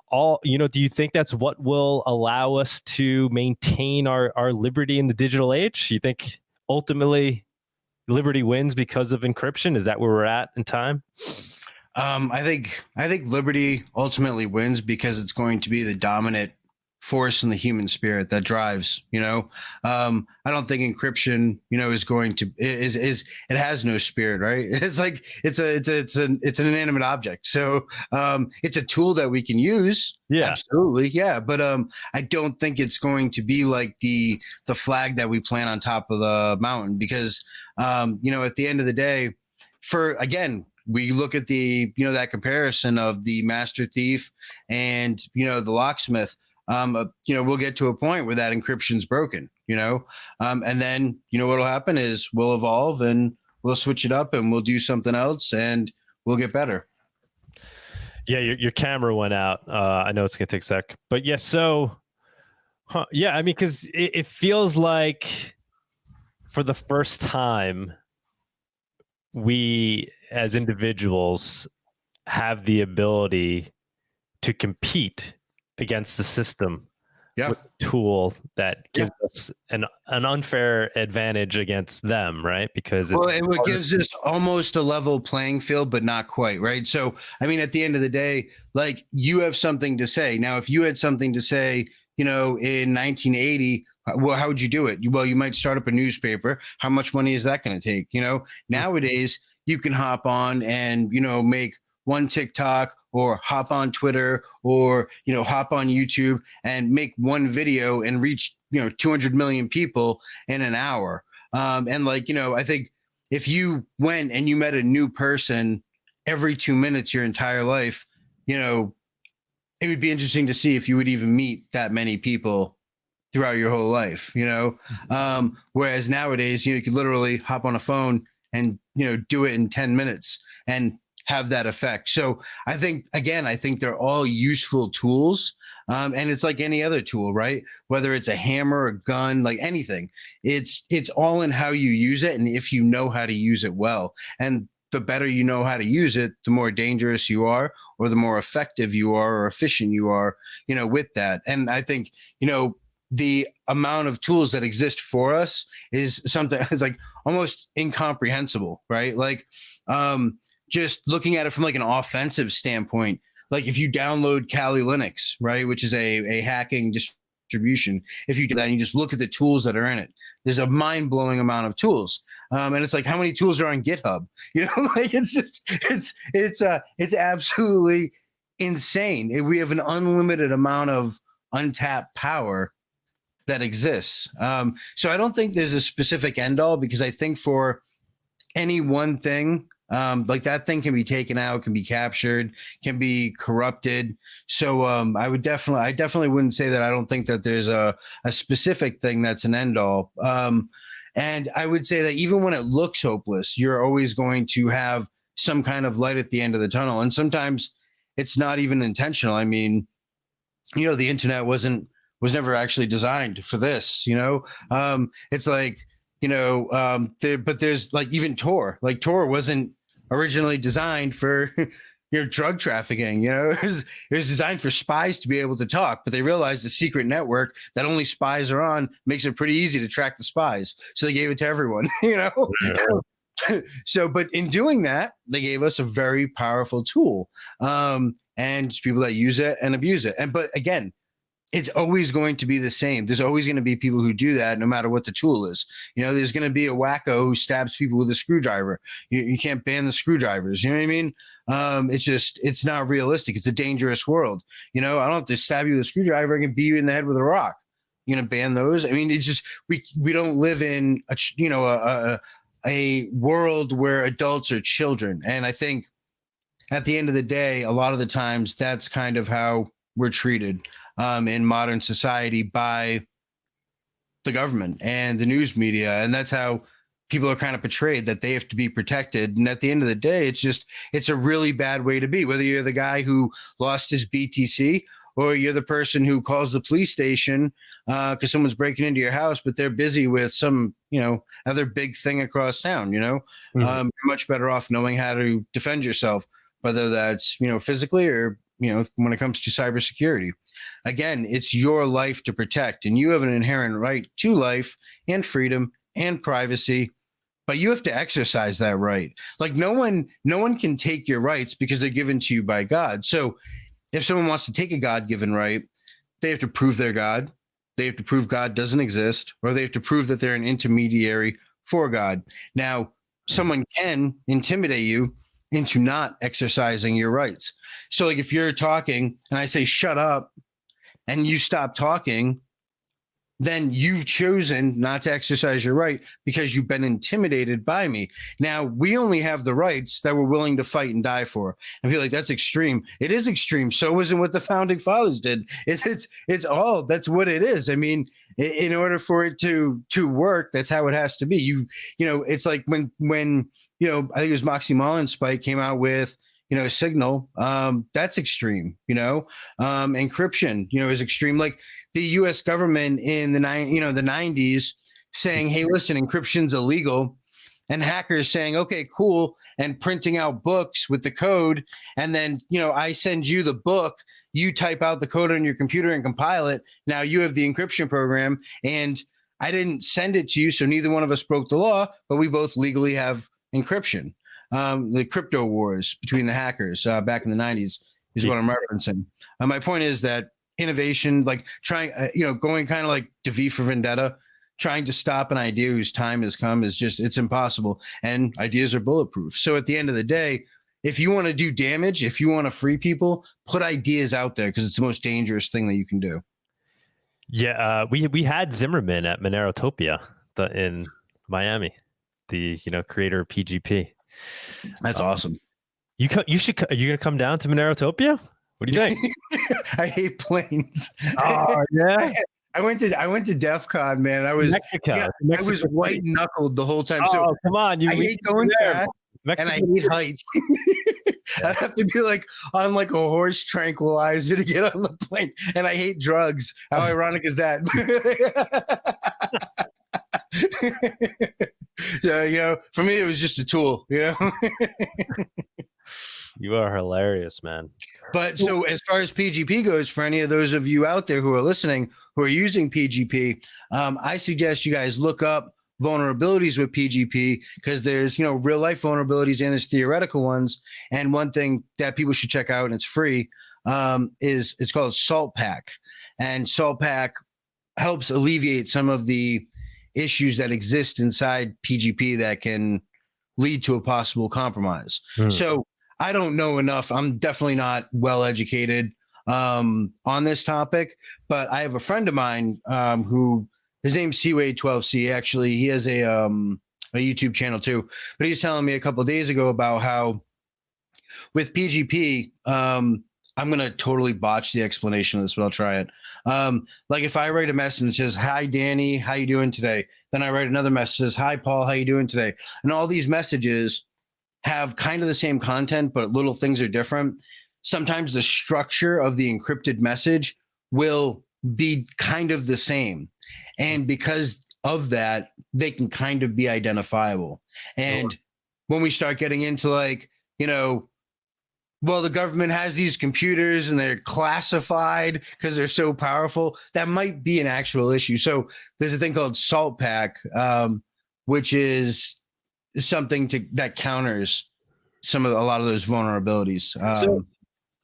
[SPEAKER 3] all, do you think that's what will allow us to maintain our liberty in the digital age? You think ultimately liberty wins because of encryption? Is that where we're at in time?
[SPEAKER 1] I think liberty ultimately wins because it's going to be the dominant force in the human spirit that drives. I don't think encryption, is going to is it has no spirit, right? It's like it's an inanimate object. So it's a tool that we can use.
[SPEAKER 3] Yeah,
[SPEAKER 1] absolutely, yeah. But I don't think it's going to be like the flag that we plant on top of the mountain because at the end of the day, we look at the that comparison of the master thief and the locksmith. We'll get to a point where that encryption's broken, and then, what'll happen is we'll evolve and we'll switch it up and we'll do something else and we'll get better.
[SPEAKER 3] Yeah. Your camera went out. I know it's going to take a sec, but yeah. So, yeah, I mean, cause it feels like for the first time, we as individuals have the ability to compete against the system with a tool that gives us an unfair advantage against them, right? Because
[SPEAKER 1] it gives us almost a level playing field, but not quite, right? So, I mean, at the end of the day, like you have something to say. Now, if you had something to say, in 1980, well, how would you do it? Well, you might start up a newspaper. How much money is that going to take? Nowadays you can hop on and, make one TikTok or hop on Twitter or, hop on YouTube and make one video and reach, 200 million people in an hour. I think if you went and you met a new person every 2 minutes your entire life, it would be interesting to see if you would even meet that many people throughout your whole life, whereas nowadays, you could literally hop on a phone and, do it in 10 minutes and have that effect. So I think they're all useful tools. And it's like any other tool, right? Whether it's a hammer, a gun, like anything, it's all in how you use it. And if you know how to use it well, and the better you know how to use it, the more dangerous you are, or the more effective you are or efficient you are, with that. And I think, the amount of tools that exist for us is something that's like almost incomprehensible, right? Like, just looking at it from like an offensive standpoint, like if you download Kali Linux, right, which is a hacking distribution, if you do that and you just look at the tools that are in it, there's a mind-blowing amount of tools. And it's like, how many tools are on GitHub? Like it's absolutely insane. We have an unlimited amount of untapped power that exists. So I don't think there's a specific end all, because I think for any one thing, like that thing can be taken out, can be captured, can be corrupted. So I definitely wouldn't say that I don't think that there's a specific thing that's an end all. And I would say that even when it looks hopeless, you're always going to have some kind of light at the end of the tunnel. And sometimes it's not even intentional. I mean, the internet was never actually designed for this, it's like, but there's like even Tor wasn't originally designed for drug trafficking. It was designed for spies to be able to talk, but they realized the secret network that only spies are on makes it pretty easy to track the spies. So they gave it to everyone, So, but in doing that, they gave us a very powerful tool, and people that use it and abuse it. But again, it's always going to be the same. There's always going to be people who do that no matter what the tool is. There's going to be a wacko who stabs people with a screwdriver. You can't ban the screwdrivers. You know what I mean? It's not realistic. It's a dangerous world. I don't have to stab you with a screwdriver. I can beat you in the head with a rock. You're going to ban those? I mean, it's just, we don't live in a world where adults are children. And I think at the end of the day, a lot of the times that's kind of how we're treated in modern society by the government and the news media. And that's how people are kind of portrayed that they have to be protected. And at the end of the day, it's a really bad way to be, whether you're the guy who lost his BTC or you're the person who calls the police station because someone's breaking into your house, but they're busy with some, other big thing across town, You're much better off knowing how to defend yourself, whether that's, physically or, when it comes to cybersecurity. Again, it's your life to protect, and you have an inherent right to life and freedom and privacy, but you have to exercise that right. Like no one can take your rights because they're given to you by God. So if someone wants to take a God-given right, they have to prove they're God. They have to prove God doesn't exist, or they have to prove that they're an intermediary for God. Now, someone can intimidate you into not exercising your rights. So like if you're talking and I say, shut up, and you stop talking, then you've chosen not to exercise your right because you've been intimidated by me. Now, we only have the rights that we're willing to fight and die for. I feel like that's extreme. It is extreme. So wasn't what the founding fathers did. It's all, that's what it is. I mean, in order for it to work, that's how it has to be. It's like when I think it was Moxie Spike came out with, Signal, that's extreme, encryption, is extreme. Like the US government in the 90s saying, hey, listen, encryption's illegal, and hackers saying, okay, cool, and printing out books with the code. And then, I send you the book, you type out the code on your computer and compile it. Now you have the encryption program, and I didn't send it to you. So neither one of us broke the law, but we both legally have encryption. The crypto wars between the hackers back in the 90s is what I'm referencing. My point is that innovation, like trying, going kind of like to V for Vendetta, trying to stop an idea whose time has come is it's impossible. And ideas are bulletproof. So at the end of the day, if you want to do damage, if you want to free people, put ideas out there because it's the most dangerous thing that you can do.
[SPEAKER 3] Yeah, we had Zimmerman at Monerotopia in Miami, the creator of PGP.
[SPEAKER 1] That's awesome.
[SPEAKER 3] Are you gonna come down to Monerotopia? What do you think?
[SPEAKER 1] I hate planes.
[SPEAKER 3] Oh yeah.
[SPEAKER 1] I went to DEF CON, man. I was
[SPEAKER 3] Mexico.
[SPEAKER 1] I was white knuckled the whole time.
[SPEAKER 3] Oh,
[SPEAKER 1] so
[SPEAKER 3] come on!
[SPEAKER 1] I hate going fast,
[SPEAKER 3] Mexico.
[SPEAKER 1] and I hate heights. I'd have to be like on like a horse tranquilizer to get on the plane, and I hate drugs. How ironic is that? Yeah, for me it was just a tool.
[SPEAKER 3] You are hilarious, man.
[SPEAKER 1] But so as far as PGP goes, for any of those of you out there who are listening who are using PGP, I suggest you guys look up vulnerabilities with PGP because there's real life vulnerabilities and there's theoretical ones. And one thing that people should check out, and it's free, is it's called saltpack, and saltpack helps alleviate some of the issues that exist inside PGP that can lead to a possible compromise. So I don't know enough. I'm definitely not well educated on this topic, but I have a friend of mine who his name's Seaway12C. Actually, he has a YouTube channel too. But he's telling me a couple of days ago about how with PGP, I'm going to totally botch the explanation of this, but I'll try it. Like if I write a message that says, hi, Danny, how you doing today? Then I write another message that says, hi, Paul, how you doing today? And all these messages have kind of the same content, but little things are different. Sometimes the structure of the encrypted message will be kind of the same. And because of that, they can kind of be identifiable. And when we start getting into like, well, the government has these computers and they're classified because they're so powerful, that might be an actual issue. So there's a thing called saltpack, which is something that counters a lot of those vulnerabilities.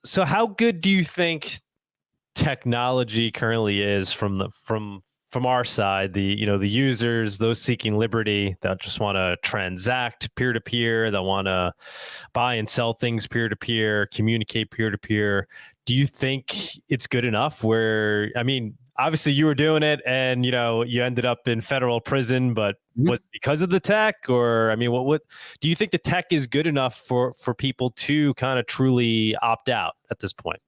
[SPEAKER 3] So how good do you think technology currently is from our side, the users, those seeking liberty that just want to transact peer-to-peer, that want to buy and sell things peer-to-peer, communicate peer-to-peer? Do you think it's good enough where, I mean, obviously you were doing it and, you ended up in federal prison, but was it because of the tech? Or, I mean, what do you think the tech is good enough for people to kind of truly opt out at this point?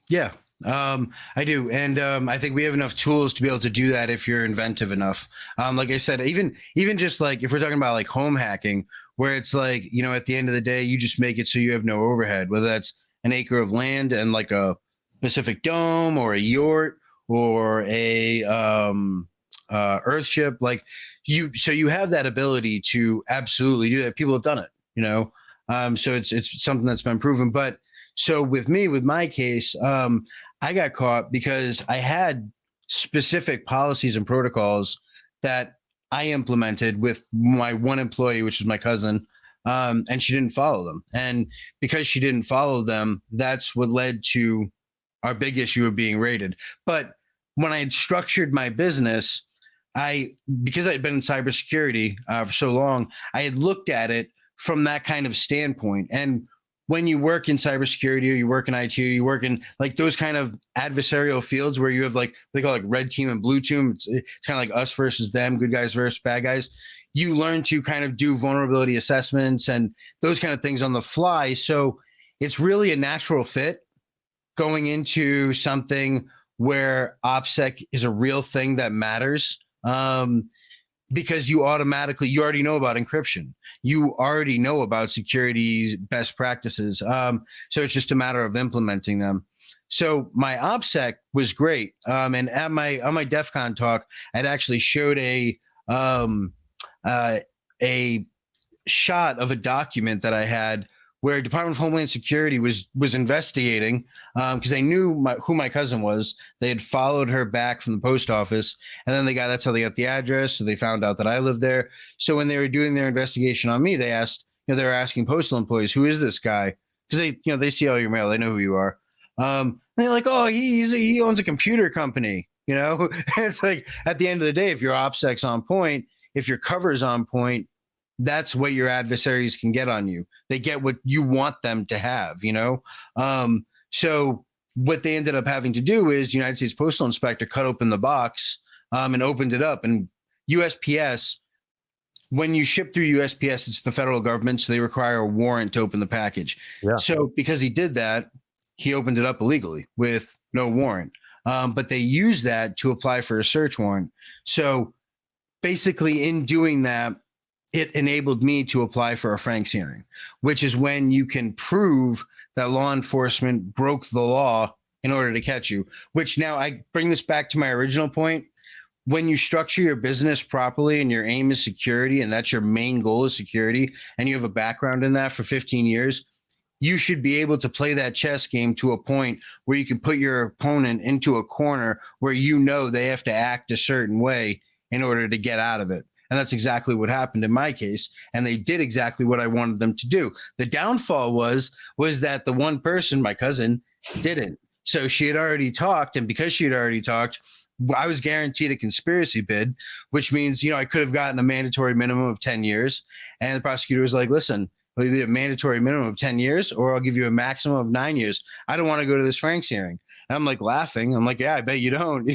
[SPEAKER 1] Yeah. I do, and I think we have enough tools to be able to do that if you're inventive enough. Like I said, even just like if we're talking about like home hacking, where it's like, you know, at the end of the day, you just make it so you have no overhead, whether that's an acre of land and like a Pacific Dome or a yurt or a Earthship, like so you have that ability to absolutely do that. People have done it, you know, so it's something that's been proven. But so with me, with my case, I got caught because I had specific policies and protocols that I implemented with my one employee, which was my cousin, and she didn't follow them. And because she didn't follow them, that's what led to our big issue of being raided. But when I had structured my business, because I had been in cybersecurity for so long, I had looked at it from that kind of standpoint. And when you work in cybersecurity or you work in IT or you work in like those kind of adversarial fields where you have like, they call it like red team and blue team. It's kind of like us versus them, good guys versus bad guys. You learn to kind of do vulnerability assessments and those kind of things on the fly. So it's really a natural fit going into something where OpSec is a real thing that matters. Because you already know about encryption. You already know about security best practices. So it's just a matter of implementing them. So my OpSec was great. And on my DEF CON talk, I'd actually showed a shot of a document that I had where Department of Homeland Security was investigating because they knew who my cousin was. They had followed her back from the post office, and then that's how they got the address. So they found out that I lived there. So when they were doing their investigation on me, they asked, they were asking postal employees, "Who is this guy?" Because they see all your mail, they know who you are. They're like, "Oh, he owns a computer company." You know, it's like at the end of the day, if your OpSec's on point, if your cover's on point, that's what your adversaries can get on you. They get what you want them to have, you know? So what they ended up having to do is United States Postal Inspector cut open the box and opened it up. And USPS, when you ship through USPS, it's the federal government, so they require a warrant to open the package. Yeah. So because he did that, he opened it up illegally with no warrant. But they used that to apply for a search warrant. So basically in doing that, it enabled me to apply for a Franks hearing, which is when you can prove that law enforcement broke the law in order to catch you, which now I bring this back to my original point. When you structure your business properly and your aim is security, and that's your main goal is security, and you have a background in that for 15 years, you should be able to play that chess game to a point where you can put your opponent into a corner where you know they have to act a certain way in order to get out of it. And that's exactly what happened in my case. And they did exactly what I wanted them to do. The downfall was that the one person, my cousin, didn't. So she had already talked. And because she had already talked, I was guaranteed a conspiracy bid, which means, I could have gotten a mandatory minimum of 10 years. And the prosecutor was like, listen, I'll give you a mandatory minimum of 10 years, or I'll give you a maximum of 9 years. I don't want to go to this Franks hearing. And I'm like laughing. I'm like, yeah, I bet you don't,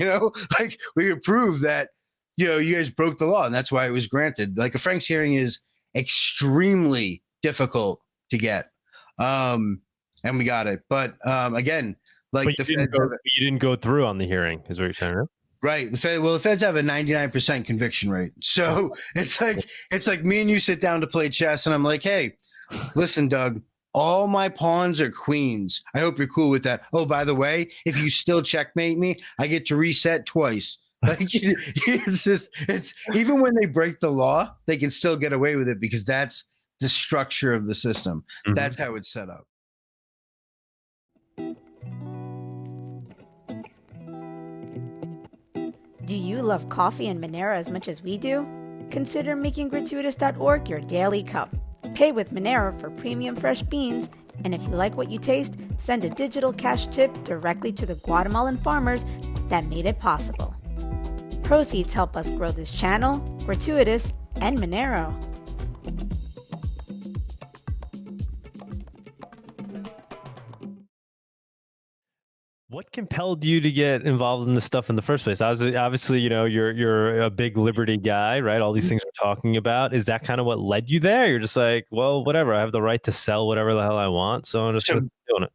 [SPEAKER 1] like we could prove that, you guys broke the law, and that's why it was granted. Like a Franks hearing is extremely difficult to get. And we got it. But again, like
[SPEAKER 3] but you didn't go through on the hearing, is what you're saying, right?
[SPEAKER 1] Right. The feds have a 99% conviction rate. So it's like me and you sit down to play chess, and I'm like, hey, listen, Doug, all my pawns are queens. I hope you're cool with that. Oh, by the way, if you still checkmate me, I get to reset twice. Like it's even when they break the law, they can still get away with it because that's the structure of the system. Mm-hmm. That's how it's set up.
[SPEAKER 2] Do you love coffee and Monero as much as we do? Consider making gratuitous.org your daily cup. Pay with Monero for premium fresh beans, and if you like what you taste, send a digital cash tip directly to the Guatemalan farmers that made it possible. Proceeds help us grow this channel, Gratuitous, and Monero.
[SPEAKER 3] What compelled you to get involved in this stuff in the first place? Obviously, you're a big liberty guy, right? All these things we're talking about. Is that kind of what led you there? You're just like, well, whatever. I have the right to sell whatever the hell I want, so I'm just doing it.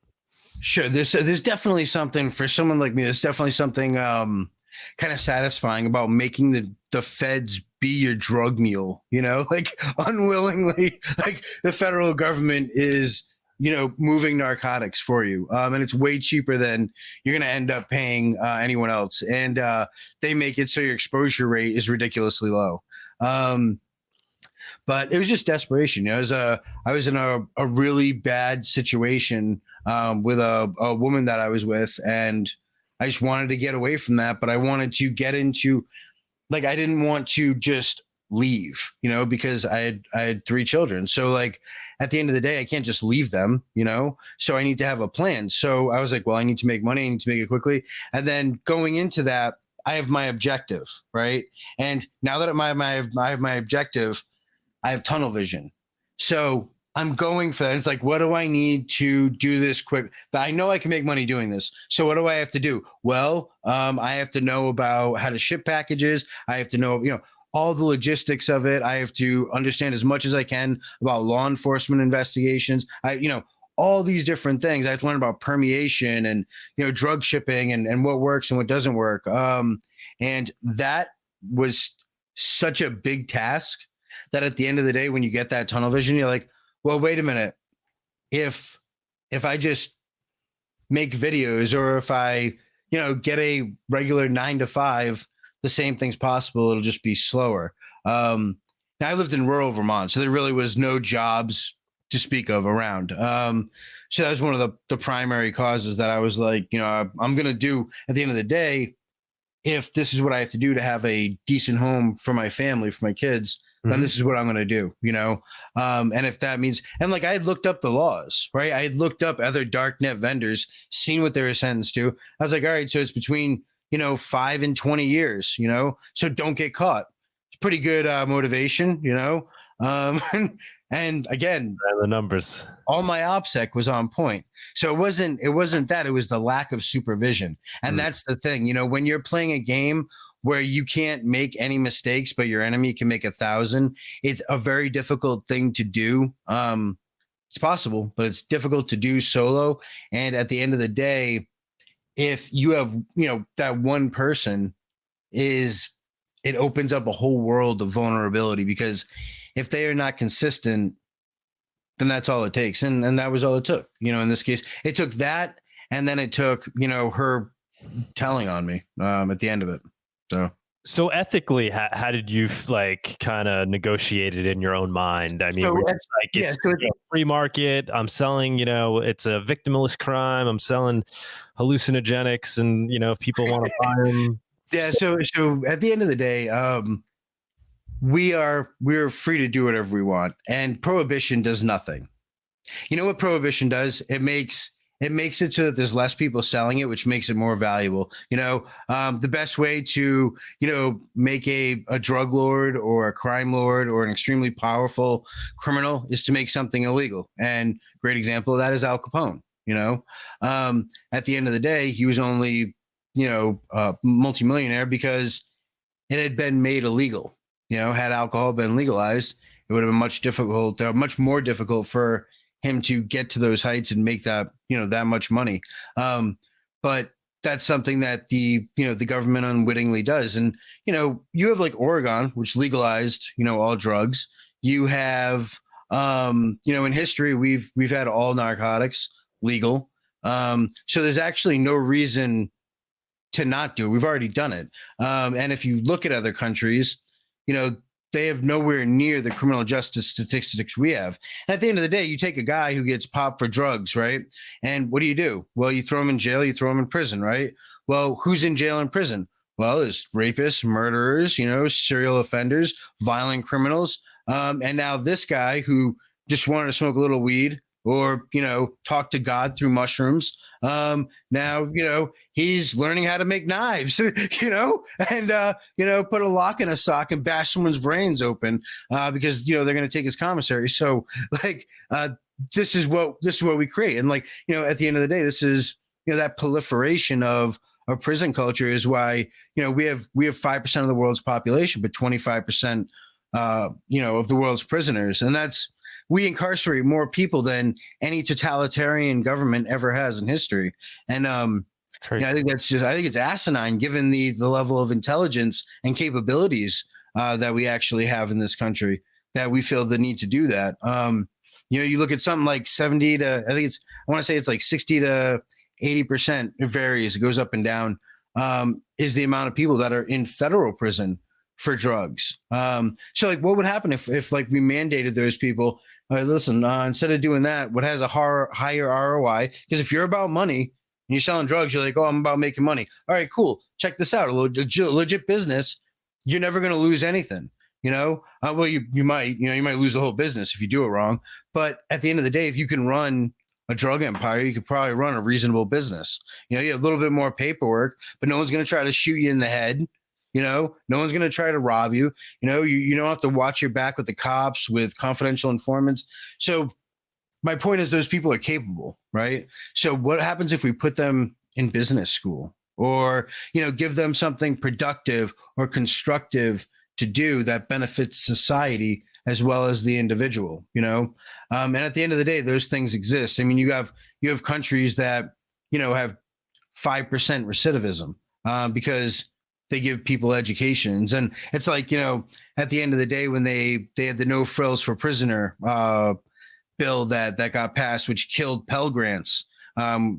[SPEAKER 1] Sure. There's definitely something for someone like me. There's definitely something kind of satisfying about making the feds be your drug mule, like unwillingly, like the federal government is, moving narcotics for you. And it's way cheaper than you're going to end up paying anyone else. And they make it so your exposure rate is ridiculously low. But it was just desperation. I was in a really bad situation with a woman that I was with, and I just wanted to get away from that. But I wanted to get into, like, I didn't want to just leave, because I had 3 children. So like at the end of the day, I can't just leave them, so I need to have a plan. So I was like, well, I need to make money. I need to make it quickly. And then going into that, I have my objective, right? And now that I have my objective, I have tunnel vision. So I'm going for that. It's like, what do I need to do this quick? I know I can make money doing this. So what do I have to do? Well, I have to know about how to ship packages. I have to know, all the logistics of it. I have to understand as much as I can about law enforcement investigations. All these different things. I have to learn about permeation and, drug shipping and what works and what doesn't work. And that was such a big task that at the end of the day, when you get that tunnel vision, you're like, well, wait a minute. If I just make videos, or if I, get a regular 9 to 5, the same thing's possible. It'll just be slower. Now I lived in rural Vermont, so there really was no jobs to speak of around. So that was one of the primary causes that I was like, I'm going to do at the end of the day, if this is what I have to do to have a decent home for my family, for my kids, then this is what I'm going to do, and if that means, and like I had looked up the laws, right? I had looked up other darknet vendors, seen what they were sentenced to. I was like, all right, so it's between, 5 and 20 years, so don't get caught. It's pretty good motivation, and again,
[SPEAKER 3] the numbers,
[SPEAKER 1] all my OpSec was on point. So it wasn't that, it was the lack of supervision. And that's the thing, when you're playing a game where you can't make any mistakes, but your enemy can make 1,000. It's a very difficult thing to do. It's possible, but it's difficult to do solo. And at the end of the day, if you have, that one person, it opens up a whole world of vulnerability, because if they are not consistent, then that's all it takes. And that was all it took, in this case, it took that. And then it took, her telling on me at the end of it.
[SPEAKER 3] So ethically, how did you kind of negotiate it in your own mind? I mean, it's free market. I'm selling, it's a victimless crime. I'm selling hallucinogenics, and if people want to buy them.
[SPEAKER 1] Yeah. So at the end of the day, we're free to do whatever we want, and prohibition does nothing. You know what prohibition does? It makes it so that there's less people selling it, which makes it more valuable. The best way to, make a drug lord or a crime lord or an extremely powerful criminal is to make something illegal. And great example of that is Al Capone. At the end of the day, he was only, a multimillionaire because it had been made illegal. Had alcohol been legalized, it would have been much more difficult for him to get to those heights and make that, that much money. But that's something that the government unwittingly does. And, you have like Oregon, which legalized, all drugs. You have, in history, we've had all narcotics legal. So there's actually no reason to not do it. We've already done it. And if you look at other countries, they have nowhere near the criminal justice statistics we have. And at the end of the day, you take a guy who gets popped for drugs, right? And what do? Well, you throw him in jail, you throw him in prison, right? Well, who's in jail and prison? Well, there's rapists, murderers, serial offenders, violent criminals. And now this guy who just wanted to smoke a little weed or, talk to God through mushrooms. Now, he's learning how to make knives, and, put a lock in a sock and bash someone's brains open because, they're going to take his commissary. So this is what we create. And at the end of the day, this is, that proliferation of prison culture is why, we have 5% of the world's population, but 25%, of the world's prisoners. And that's we incarcerate more people than any totalitarian government ever has in history. And I think I think it's asinine given the level of intelligence and capabilities that we actually have in this country, that we feel the need to do that. You look at something like 70 to, I want to say it's like 60 to 80%. It varies. It goes up and down. Is the amount of people that are in federal prison for drugs. So like, what would happen if like we mandated those people? Listen, instead of doing that, what has a higher ROI? Because if you're about money and you're selling drugs, you're like, oh, I'm about making money. All right, cool. Check this out. A legit business. You're never going to lose anything. Well, you might lose the whole business if you do it wrong. But at the end of the day, if you can run a drug empire, you could probably run a reasonable business. You have a little bit more paperwork, but no one's going to try to shoot you in the head. No one's going to try to rob you. You don't have to watch your back with the cops, with confidential informants. So my point is those people are capable, right? So what happens if we put them in business school or, give them something productive or constructive to do that benefits society as well as the individual, and at the end of the day, those things exist. I mean, you have countries that, have 5% recidivism because they give people educations. And it's like, at the end of the day, when they had the no frills for prisoner bill that got passed, which killed Pell Grants,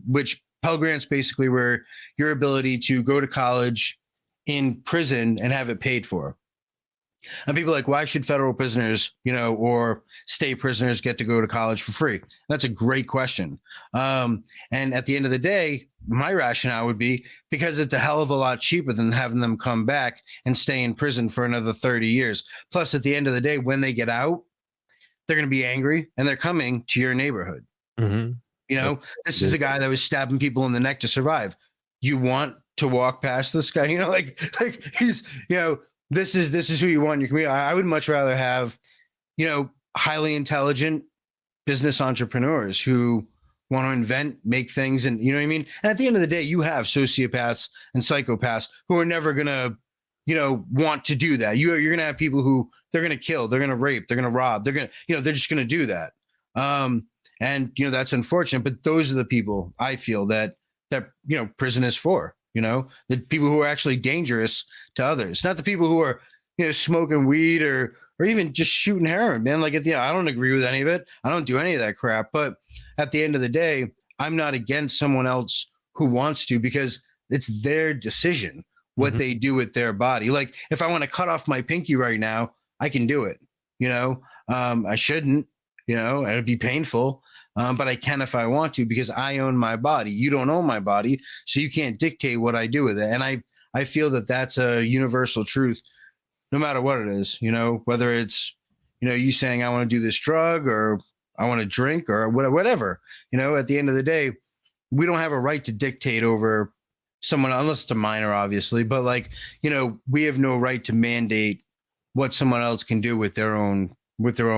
[SPEAKER 1] which Pell Grants basically were your ability to go to college in prison and have it paid for. And people are like, why should federal prisoners, or state prisoners get to go to college for free? That's a great question. And at the end of the day, my rationale would be because it's a hell of a lot cheaper than having them come back and stay in prison for another 30 years. Plus, at the end of the day, when they get out, they're going to be angry and they're coming to your neighborhood.
[SPEAKER 3] Mm-hmm.
[SPEAKER 1] This is a guy that was stabbing people in the neck to survive. You want to walk past this guy, like he's, this is who you want in your community. I would much rather have, highly intelligent business entrepreneurs who want to invent, make things, and you know what I mean? And at the end of the day, you have sociopaths and psychopaths who are never gonna, want to do that. You're gonna have people who they're gonna kill, they're gonna rape, they're gonna rob, they're gonna, they're just gonna do that. And that's unfortunate, but those are the people I feel that prison is for. The people who are actually dangerous to others, not the people who are, smoking weed or even just shooting heroin, man. Like, I don't agree with any of it. I don't do any of that crap. But at the end of the day, I'm not against someone else who wants to, because it's their decision what they do with their body. Like, if I want to cut off my pinky right now, I can do it. I shouldn't, it'd be painful. But I can if I want to, because I own my body. You don't own my body, so you can't dictate what I do with it. And I feel that that's a universal truth, no matter what it is, whether it's, you saying I want to do this drug or I want to drink or whatever, at the end of the day, we don't have a right to dictate over someone, unless it's a minor, obviously. But like, we have no right to mandate what someone else can do with their own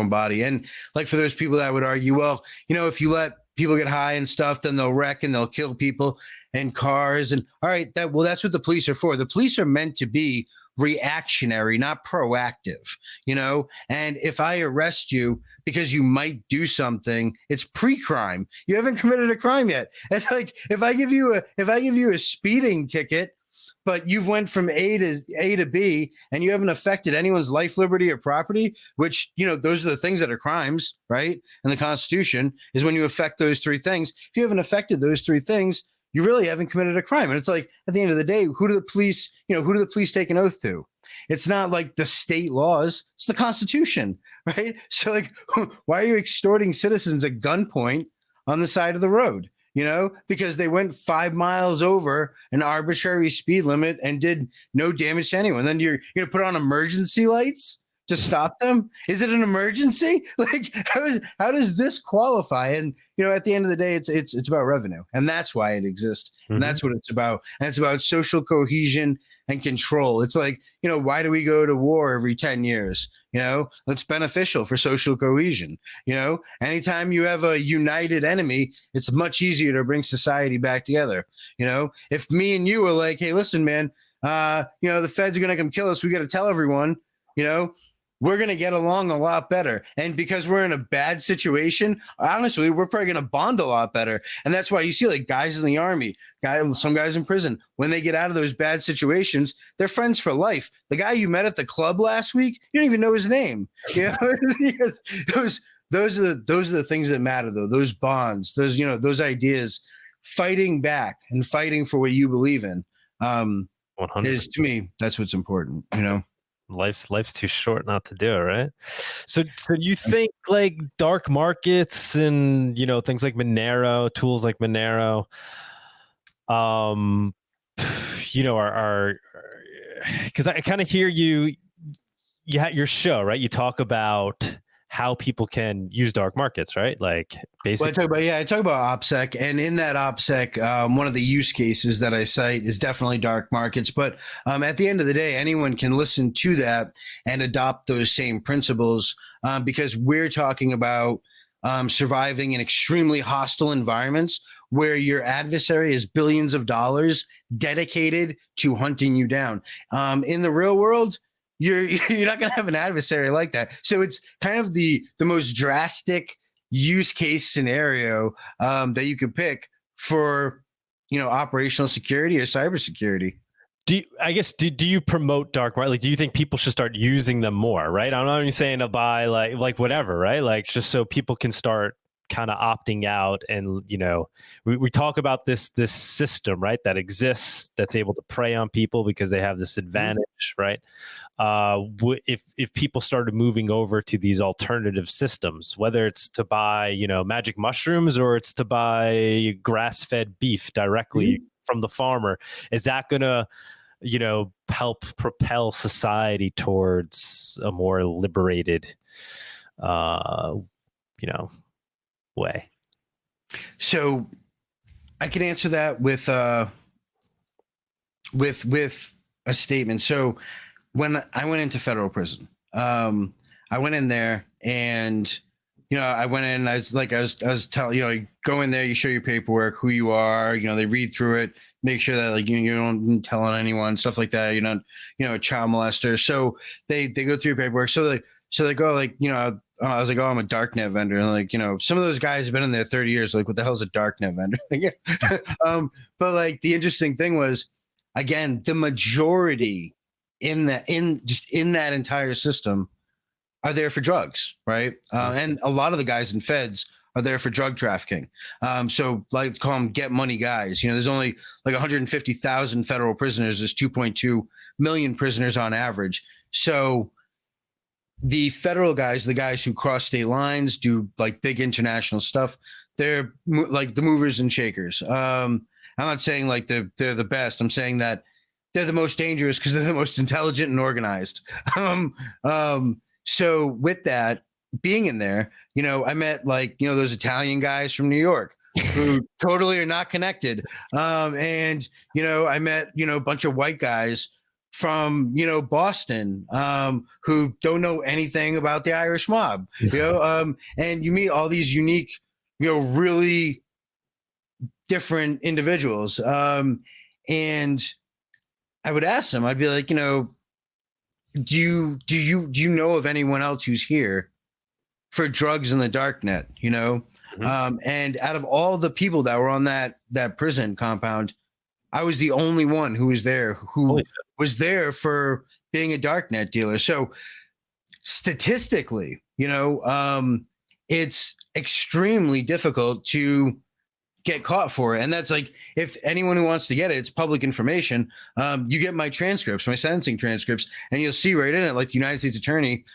[SPEAKER 1] body. And like, for those people that would argue, well, if you let people get high and stuff, then they'll wreck and they'll kill people and cars. And all right, that's what the police are for. The police are meant to be reactionary, not proactive, and if I arrest you because you might do something, it's pre-crime. You haven't committed a crime yet. It's like, if I give you a speeding ticket, but you've went from A to B and you haven't affected anyone's life, liberty, or property, which, those are the things that are crimes, right? And the Constitution is when you affect those three things. If you haven't affected those three things, you really haven't committed a crime. And it's like, at the end of the day, who do the police take an oath to? It's not like the state laws, it's the Constitution, right? So like, why are you extorting citizens at gunpoint on the side of the road? Because they went 5 miles over an arbitrary speed limit and did no damage to anyone. Then you're going to put on emergency lights to stop them? Is it an emergency? Like, how does this qualify? And, at the end of the day, it's about revenue. And that's why it exists. Mm-hmm. And that's what it's about. And it's about social cohesion and control. It's like, why do we go to war every 10 years? It's beneficial for social cohesion. Anytime you have a united enemy, it's much easier to bring society back together. If me and you are like, hey, listen, man, the feds are going to come kill us. We got to tell everyone, we're going to get along a lot better. And because we're in a bad situation, honestly, we're probably going to bond a lot better. And that's why you see like guys in the army, some guys in prison, when they get out of those bad situations, they're friends for life. The guy you met at the club last week, you don't even know his name. You know, because those are the things that matter, though. Those bonds, those ideas, fighting back and fighting for what you believe in,
[SPEAKER 3] 100%.
[SPEAKER 1] is, to me, that's what's important.
[SPEAKER 3] Life's too short not to do it, right? So you think like dark markets and things like Monero, tools like Monero, are because I kind of hear you had your show, right? You talk about how people can use dark markets, right? Like basically,
[SPEAKER 1] I talk about OpSec, and in that OpSec, one of the use cases that I cite is definitely dark markets. But at the end of the day, anyone can listen to that and adopt those same principles, because we're talking about surviving in extremely hostile environments where your adversary is billions of dollars dedicated to hunting you down. In the real world, you're not going to have an adversary like that. So it's kind of the most drastic use case scenario that you could pick for, operational security or cybersecurity.
[SPEAKER 3] Do you promote dark market? Like, do you think people should start using them more? Right. I'm not even saying to buy like whatever, right? Like just so people can start kind of opting out, and we talk about this system, right, that exists, that's able to prey on people because they have this advantage, right? If people started moving over to these alternative systems, whether it's to buy magic mushrooms or it's to buy grass-fed beef directly from the farmer, is that gonna help propel society towards a more liberated way?
[SPEAKER 1] So I can answer that with a statement. So when I went into federal prison, I went in there, and I went in. I was telling you go in there, you show your paperwork, who you are. They read through it, make sure that you don't tell on anyone, stuff like that. You're not a child molester. So they go through your paperwork. So they go I was like, oh, I'm a Darknet vendor. And some of those guys have been in there 30 years. Like, what the hell is a Darknet vendor? But like the interesting thing was, again, the majority in that entire system are there for drugs, right? And a lot of the guys in feds are there for drug trafficking. So like call them get money guys. There's only like 150,000 federal prisoners. There's 2.2 million prisoners on average. So the federal guys, the guys who cross state lines, do like big international stuff, they're like the movers and shakers. I'm not saying like they're the best. I'm saying that they're the most dangerous because they're the most intelligent and organized. So with that, being in there, I met those Italian guys from New York who totally are not connected. And I met, a bunch of white guys from Boston who don't know anything about the Irish mob, and you meet all these unique, really different individuals. And I would ask them, I'd be like, do you know of anyone else who's here for drugs in the darknet? And out of all the people that were on that prison compound, I was the only one who was there was there for being a darknet dealer. So statistically, it's extremely difficult to get caught for it. And that's like, if anyone who wants to get it, it's public information. You get my transcripts, my sentencing transcripts, and you'll see right in it, like the United States attorney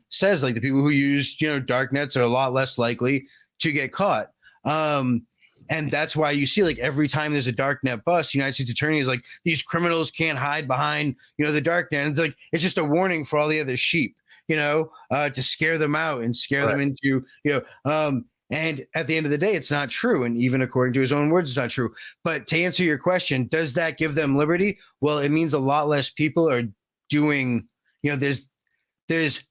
[SPEAKER 1] says, like the people who use, darknets are a lot less likely to get caught. And that's why you see, like, every time there's a darknet bust, United States attorney is like, these criminals can't hide behind, the darknet. And it's like, it's just a warning for all the other sheep, to scare them out and scare them into, and at the end of the day, it's not true. And even according to his own words, it's not true. But to answer your question, does that give them liberty? Well, it means a lot less people are doing, there's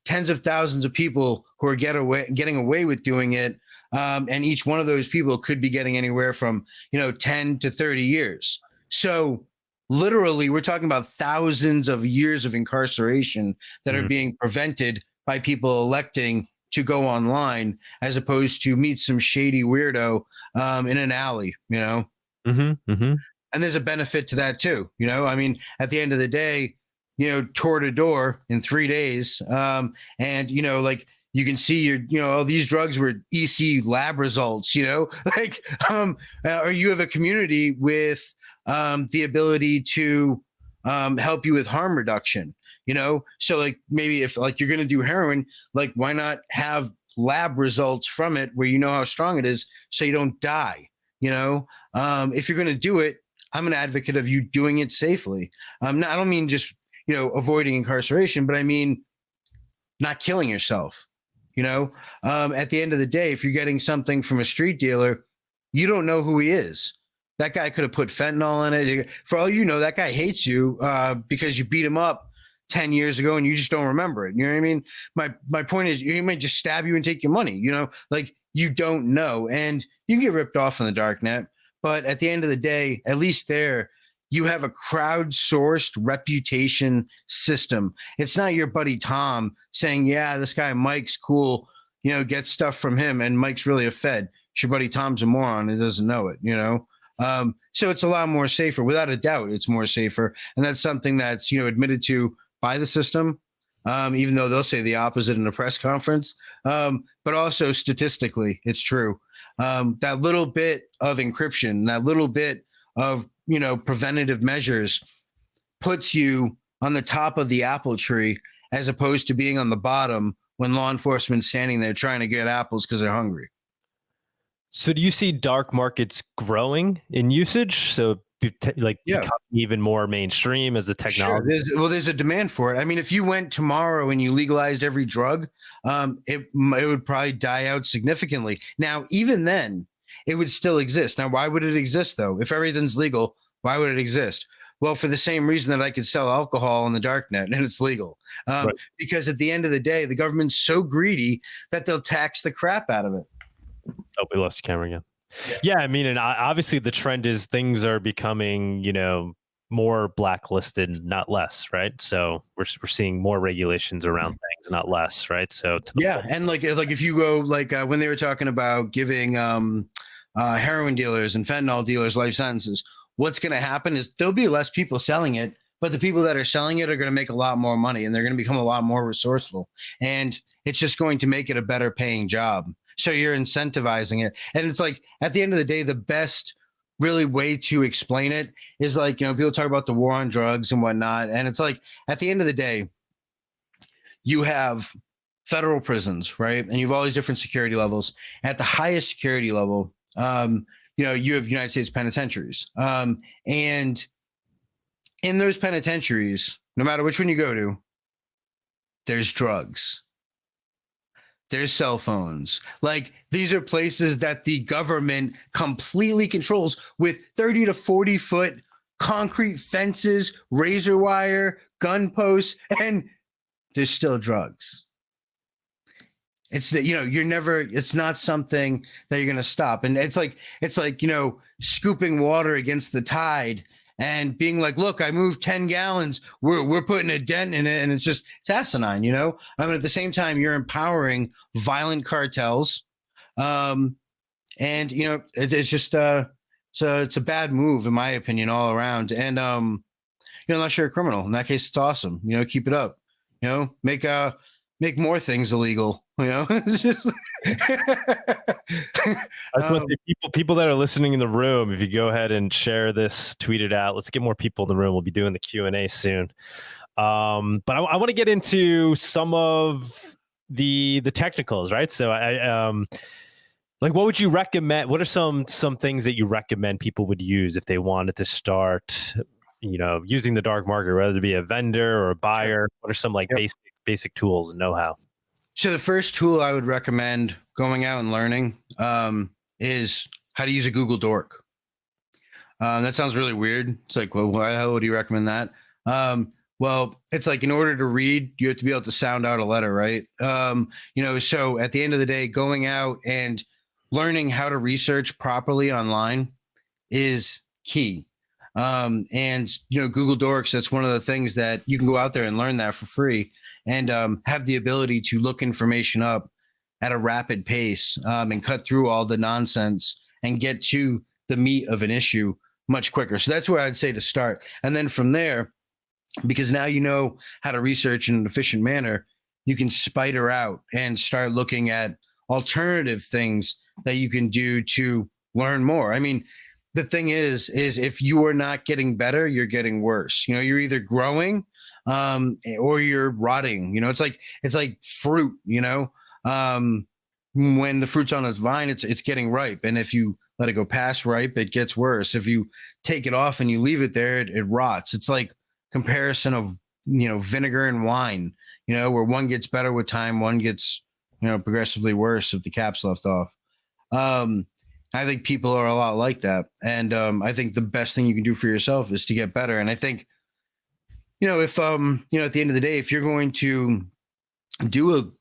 [SPEAKER 1] tens of thousands of people who are getting away with doing it. And each one of those people could be getting anywhere from, 10 to 30 years. So literally, we're talking about thousands of years of incarceration that are being prevented by people electing to go online, as opposed to meet some shady weirdo in an alley, you know? And there's a benefit to that too. You know, I mean, at the end of the day, you know, tour to door in 3 days. And, you know, like you can see your, you know, these drugs were EC lab results, you know, like, or you have a community with the ability to help you with harm reduction, you know? So like maybe if like you're going to do heroin, like why not have lab results from it where you know how strong it is so you don't die, you know? If you're going to do it, I'm an advocate of you doing it safely. I don't mean just, you know, avoiding incarceration, but I mean not killing yourself. You know, at the end of the day, if you're getting something from a street dealer, you don't know who he is. That guy could have put fentanyl in it. For all you know, that guy hates you because you beat him up 10 years ago and you just don't remember it. You know what I mean? My point is, he might just stab you and take your money. You know, like you don't know, and you can get ripped off on the darknet. But at the end of the day, at least there, you have a crowdsourced reputation system. It's not your buddy Tom saying, yeah, this guy Mike's cool, you know, get stuff from him, and Mike's really a Fed. Your buddy Tom's a moron and doesn't know it, you know? So it's a lot more safer. Without a doubt, it's more safer. And that's something that's, you know, admitted to by the system, even though they'll say the opposite in a press conference. But also statistically, it's true. That little bit of encryption, that little bit of, you know, preventative measures puts you on the top of the apple tree as opposed to being on the bottom when law enforcement's standing there trying to get apples because they're hungry.
[SPEAKER 3] So do you see dark markets growing in usage? So becoming even more mainstream as the technology?
[SPEAKER 1] Sure. There's a demand for it. I mean, if you went tomorrow and you legalized every drug, it would probably die out significantly. Now, even then, it would still exist. Now, why would it exist, though? If everything's legal, why would it exist? Well, for the same reason that I could sell alcohol on the darknet and it's legal. Right. Because at the end of the day, the government's so greedy that they'll tax the crap out of it.
[SPEAKER 3] Oh, we lost your camera again. Yeah, I mean, and obviously the trend is things are becoming, you know, more blacklisted, not less, right? So we're seeing more regulations around things, not less, right? So
[SPEAKER 1] and like if you go when they were talking about giving heroin dealers and fentanyl dealers life sentences, what's going to happen is there'll be less people selling it, but the people that are selling it are going to make a lot more money and they're going to become a lot more resourceful, and it's just going to make it a better paying job. So you're incentivizing it. And it's like, at the end of the day, the best really way to explain it is like, you know, people talk about the war on drugs and whatnot. And it's like, at the end of the day, you have federal prisons, right? And you have all these different security levels. At the highest security level, you know, you have United States penitentiaries. And in those penitentiaries, no matter which one you go to, there's drugs. There's cell phones. Like, these are places that the government completely controls with 30 to 40 foot concrete fences, razor wire, gun posts, and there's still drugs. It's, you know, it's not something that you're going to stop. And it's like, you know, scooping water against the tide and being like, look, I moved 10 gallons. We're putting a dent in it. And it's asinine, you know? I mean, at the same time, you're empowering violent cartels. And, you know, it's just, it's a bad move, in my opinion, all around. And, you know, unless you're a criminal, in that case, it's awesome. You know, keep it up, you know, make more things illegal. You know, it's just
[SPEAKER 3] people that are listening in the room, if you go ahead and share this, tweet it out. Let's get more people in the room. We'll be doing the Q&A soon. But I want to get into some of the technicals, right? So like, what would you recommend? What are some things that you recommend people would use if they wanted to start, you know, using the dark market, whether it be a vendor or a buyer? What are some basic tools and know-how?
[SPEAKER 1] So the first tool I would recommend going out and learning is how to use a Google Dork. That sounds really weird. It's like, well, why the hell would you recommend that? Well, it's like, in order to read, you have to be able to sound out a letter, right? You know, so at the end of the day, going out and learning how to research properly online is key. And Google Dorks, that's one of the things that you can go out there and learn that for free, and have the ability to look information up at a rapid pace, and cut through all the nonsense and get to the meat of an issue much quicker. So that's where I'd say to start. And then from there, because now you know how to research in an efficient manner, you can spider out and start looking at alternative things that you can do to learn more. I mean, the thing is if you are not getting better, you're getting worse. You're either growing or you're rotting. It's like fruit. When the fruit's on its vine, it's getting ripe, and if you let it go past ripe, it gets worse. If you take it off and you leave it there, it rots. It's like comparison of vinegar and wine. Where one gets better with time, one gets progressively worse if the cap's left off. I think people are a lot like that, and I think the best thing you can do for yourself is to get better. And I think if at the end of the day, if you're going to do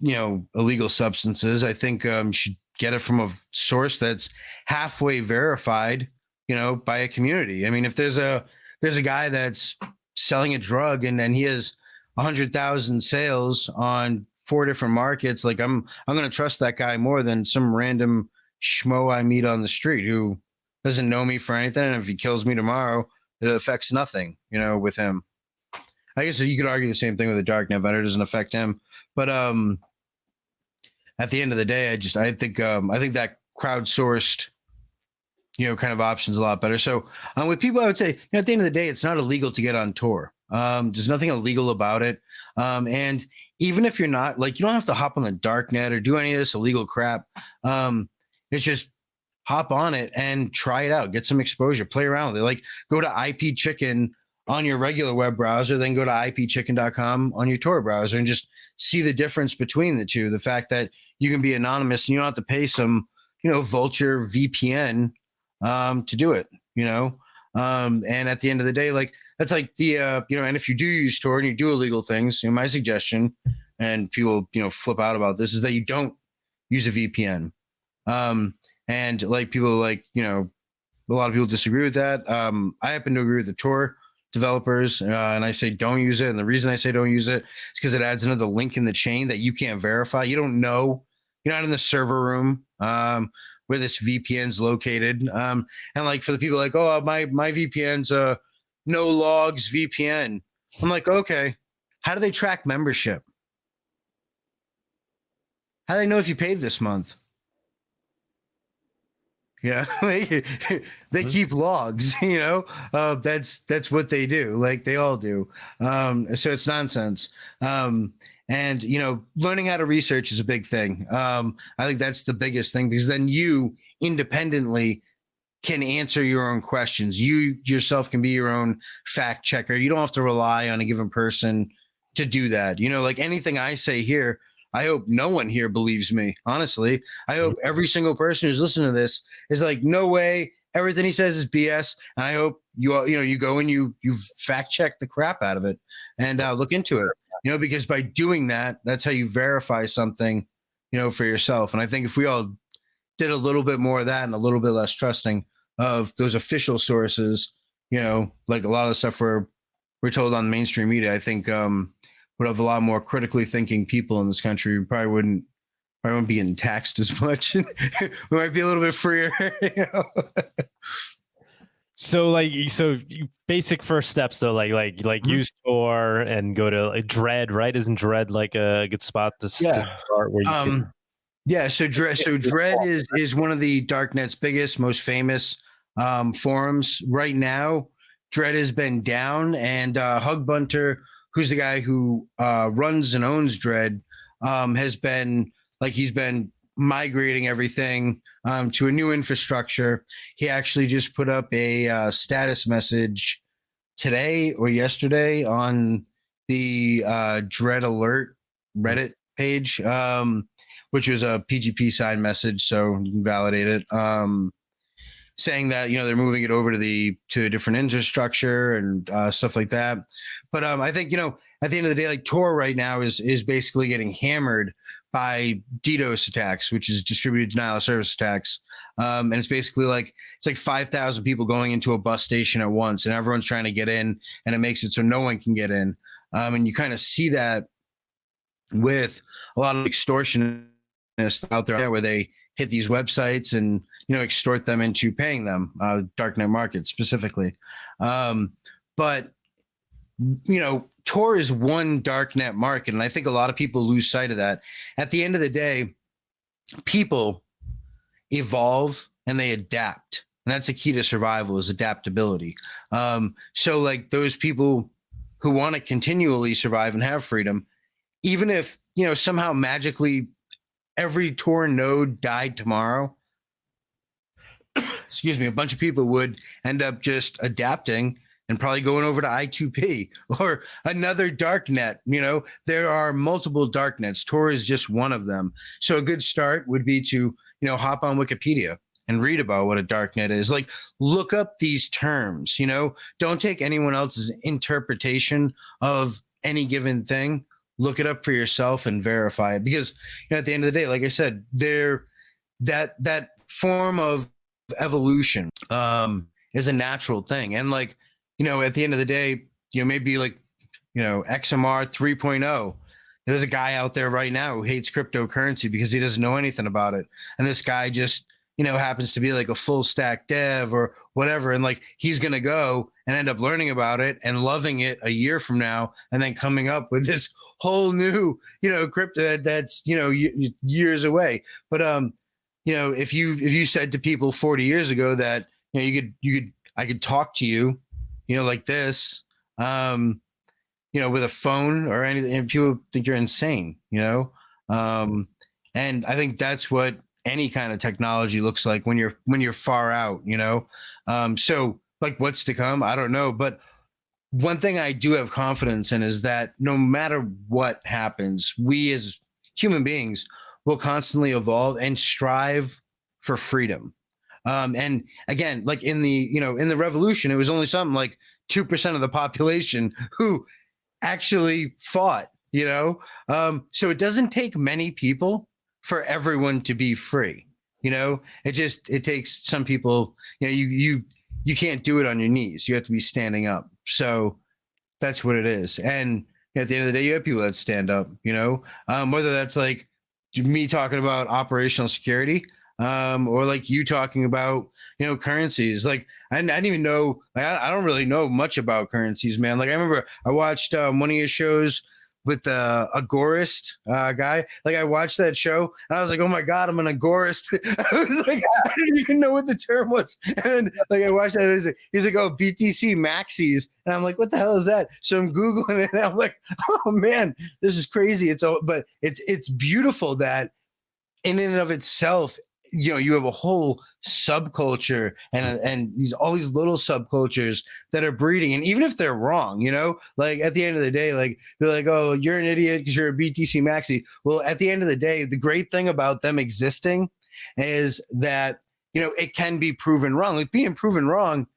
[SPEAKER 1] illegal substances, I think you should get it from a source that's halfway verified by a community. I mean, if there's a guy that's selling a drug and then he has 100,000 sales on 4 different markets, like I'm going to trust that guy more than some random schmo I meet on the street who doesn't know me for anything, and if he kills me tomorrow, it affects nothing with him. I guess you could argue the same thing with a Darknet vendor. It doesn't affect him. But at the end of the day, I think that crowdsourced, kind of option is a lot better. So with people, I would say, at the end of the day, it's not illegal to get on tour. There's nothing illegal about it. And even if you're not, like, you don't have to hop on the Darknet or do any of this illegal crap. It's just hop on it and try it out, get some exposure, play around with it. Like, go to IP Chicken on your regular web browser, then go to ipchicken.com on your Tor browser and just see the difference between the two. The fact that you can be anonymous and you don't have to pay some, vulture VPN to do it, and at the end of the day, like, that's like the, and if you do use Tor and you do illegal things, my suggestion, and people, flip out about this, is that you don't use a VPN. And like people like, a lot of people disagree with that. I happen to agree with the Tor developers, and I say don't use it. And the reason I say don't use it is because it adds another link in the chain that you can't verify. You don't know. You're not in the server room where this VPN's located. And like for the people like, oh, my VPN's a no logs VPN. I'm like, okay, how do they track membership? How do they know if you paid this month? Yeah, they keep logs, that's what they do. Like they all do. So it's nonsense. And, learning how to research is a big thing. I think that's the biggest thing, because then you independently can answer your own questions. You yourself can be your own fact checker. You don't have to rely on a given person to do that. Like anything I say here, I hope no one here believes me. Honestly, I hope every single person who's listening to this is like, no way, everything he says is BS. And I hope you go and you fact check the crap out of it and look into it. Because by doing that, that's how you verify something, for yourself. And I think if we all did a little bit more of that and a little bit less trusting of those official sources, like a lot of the stuff we're told on mainstream media, I think would have a lot more critically thinking people in this country. We probably wouldn't be getting taxed as much. We might be a little bit freer.
[SPEAKER 3] So basic first steps though, like use Tor and go to Dread, right? Isn't Dread like a good spot to start where you can...
[SPEAKER 1] Yeah, so Dread is one of the Darknet's biggest, most famous forums right now. Dread has been down, and Hugbunter, who's the guy who runs and owns Dread, has been he's been migrating everything to a new infrastructure. He actually just put up a status message today or yesterday on the Dread Alert Reddit page, which was a PGP signed message, so you can validate it. Saying that they're moving it over to a different infrastructure and stuff like that. But I think at the end of the day, like Tor right now is basically getting hammered by DDoS attacks, which is distributed denial of service attacks. And it's basically like, it's like 5,000 people going into a bus station at once, and everyone's trying to get in, and it makes it so no one can get in. And you kind of see that with a lot of extortionists out there, where they hit these websites and, you know, extort them into paying them, darknet market specifically. But, you know, Tor is one darknet market, and I think a lot of people lose sight of that. At the end of the day, people evolve and they adapt, and that's the key to survival, is adaptability. So like those people who want to continually survive and have freedom, even if, you know, somehow magically every Tor node died tomorrow, excuse me, a bunch of people would end up just adapting and probably going over to I2P or another darknet. You know, there are multiple darknets. Tor is just one of them. So a good start would be to, you know, hop on Wikipedia and read about what a darknet is. Like, look up these terms, you know, don't take anyone else's interpretation of any given thing. Look it up for yourself and verify it, because, you know, at the end of the day, like I said, that form of evolution is a natural thing. And like, you know, at the end of the day, you know, maybe like, you know, XMR 3.0, there's a guy out there right now who hates cryptocurrency because he doesn't know anything about it. And this guy just, you know, happens to be like a full stack dev or whatever. And like, he's going to go and end up learning about it and loving it a year from now, and then coming up with this whole new, you know, crypto that's, you know, years away. But, you know, if you said to people 40 years ago that, you know, I could talk to you, you know, like this, you know, with a phone or anything, and people think you're insane, you know? And I think that's what any kind of technology looks like when you're far out, you know? So like, what's to come, I don't know. But one thing I do have confidence in is that no matter what happens, we as human beings will constantly evolve and strive for freedom. And again, like in the revolution, it was only something like 2% of the population who actually fought, you know? So it doesn't take many people for everyone to be free. You know, it takes some people, you know, you can't do it on your knees. You have to be standing up. So that's what it is. And at the end of the day, you have people that stand up, you know, whether that's like me talking about operational security, or like you talking about, you know, currencies. Like I didn't even know, like, I don't really know much about currencies, man. Like I remember I watched one of your shows with the agorist guy. Like I watched that show and I was like, oh my God, I'm an agorist. I was like, I didn't even know what the term was. And then like I watched that, he's like, oh, BTC maxis. And I'm like, what the hell is that? So I'm Googling it and I'm like, oh man, this is crazy. But it's beautiful that in and of itself, you know, you have a whole subculture and all these little subcultures that are breeding. And even if they're wrong, you know, like at the end of the day, like they're like, oh, you're an idiot because you're a BTC maxi. Well, at the end of the day, the great thing about them existing is that, you know, it can be proven wrong. Like being proven wrong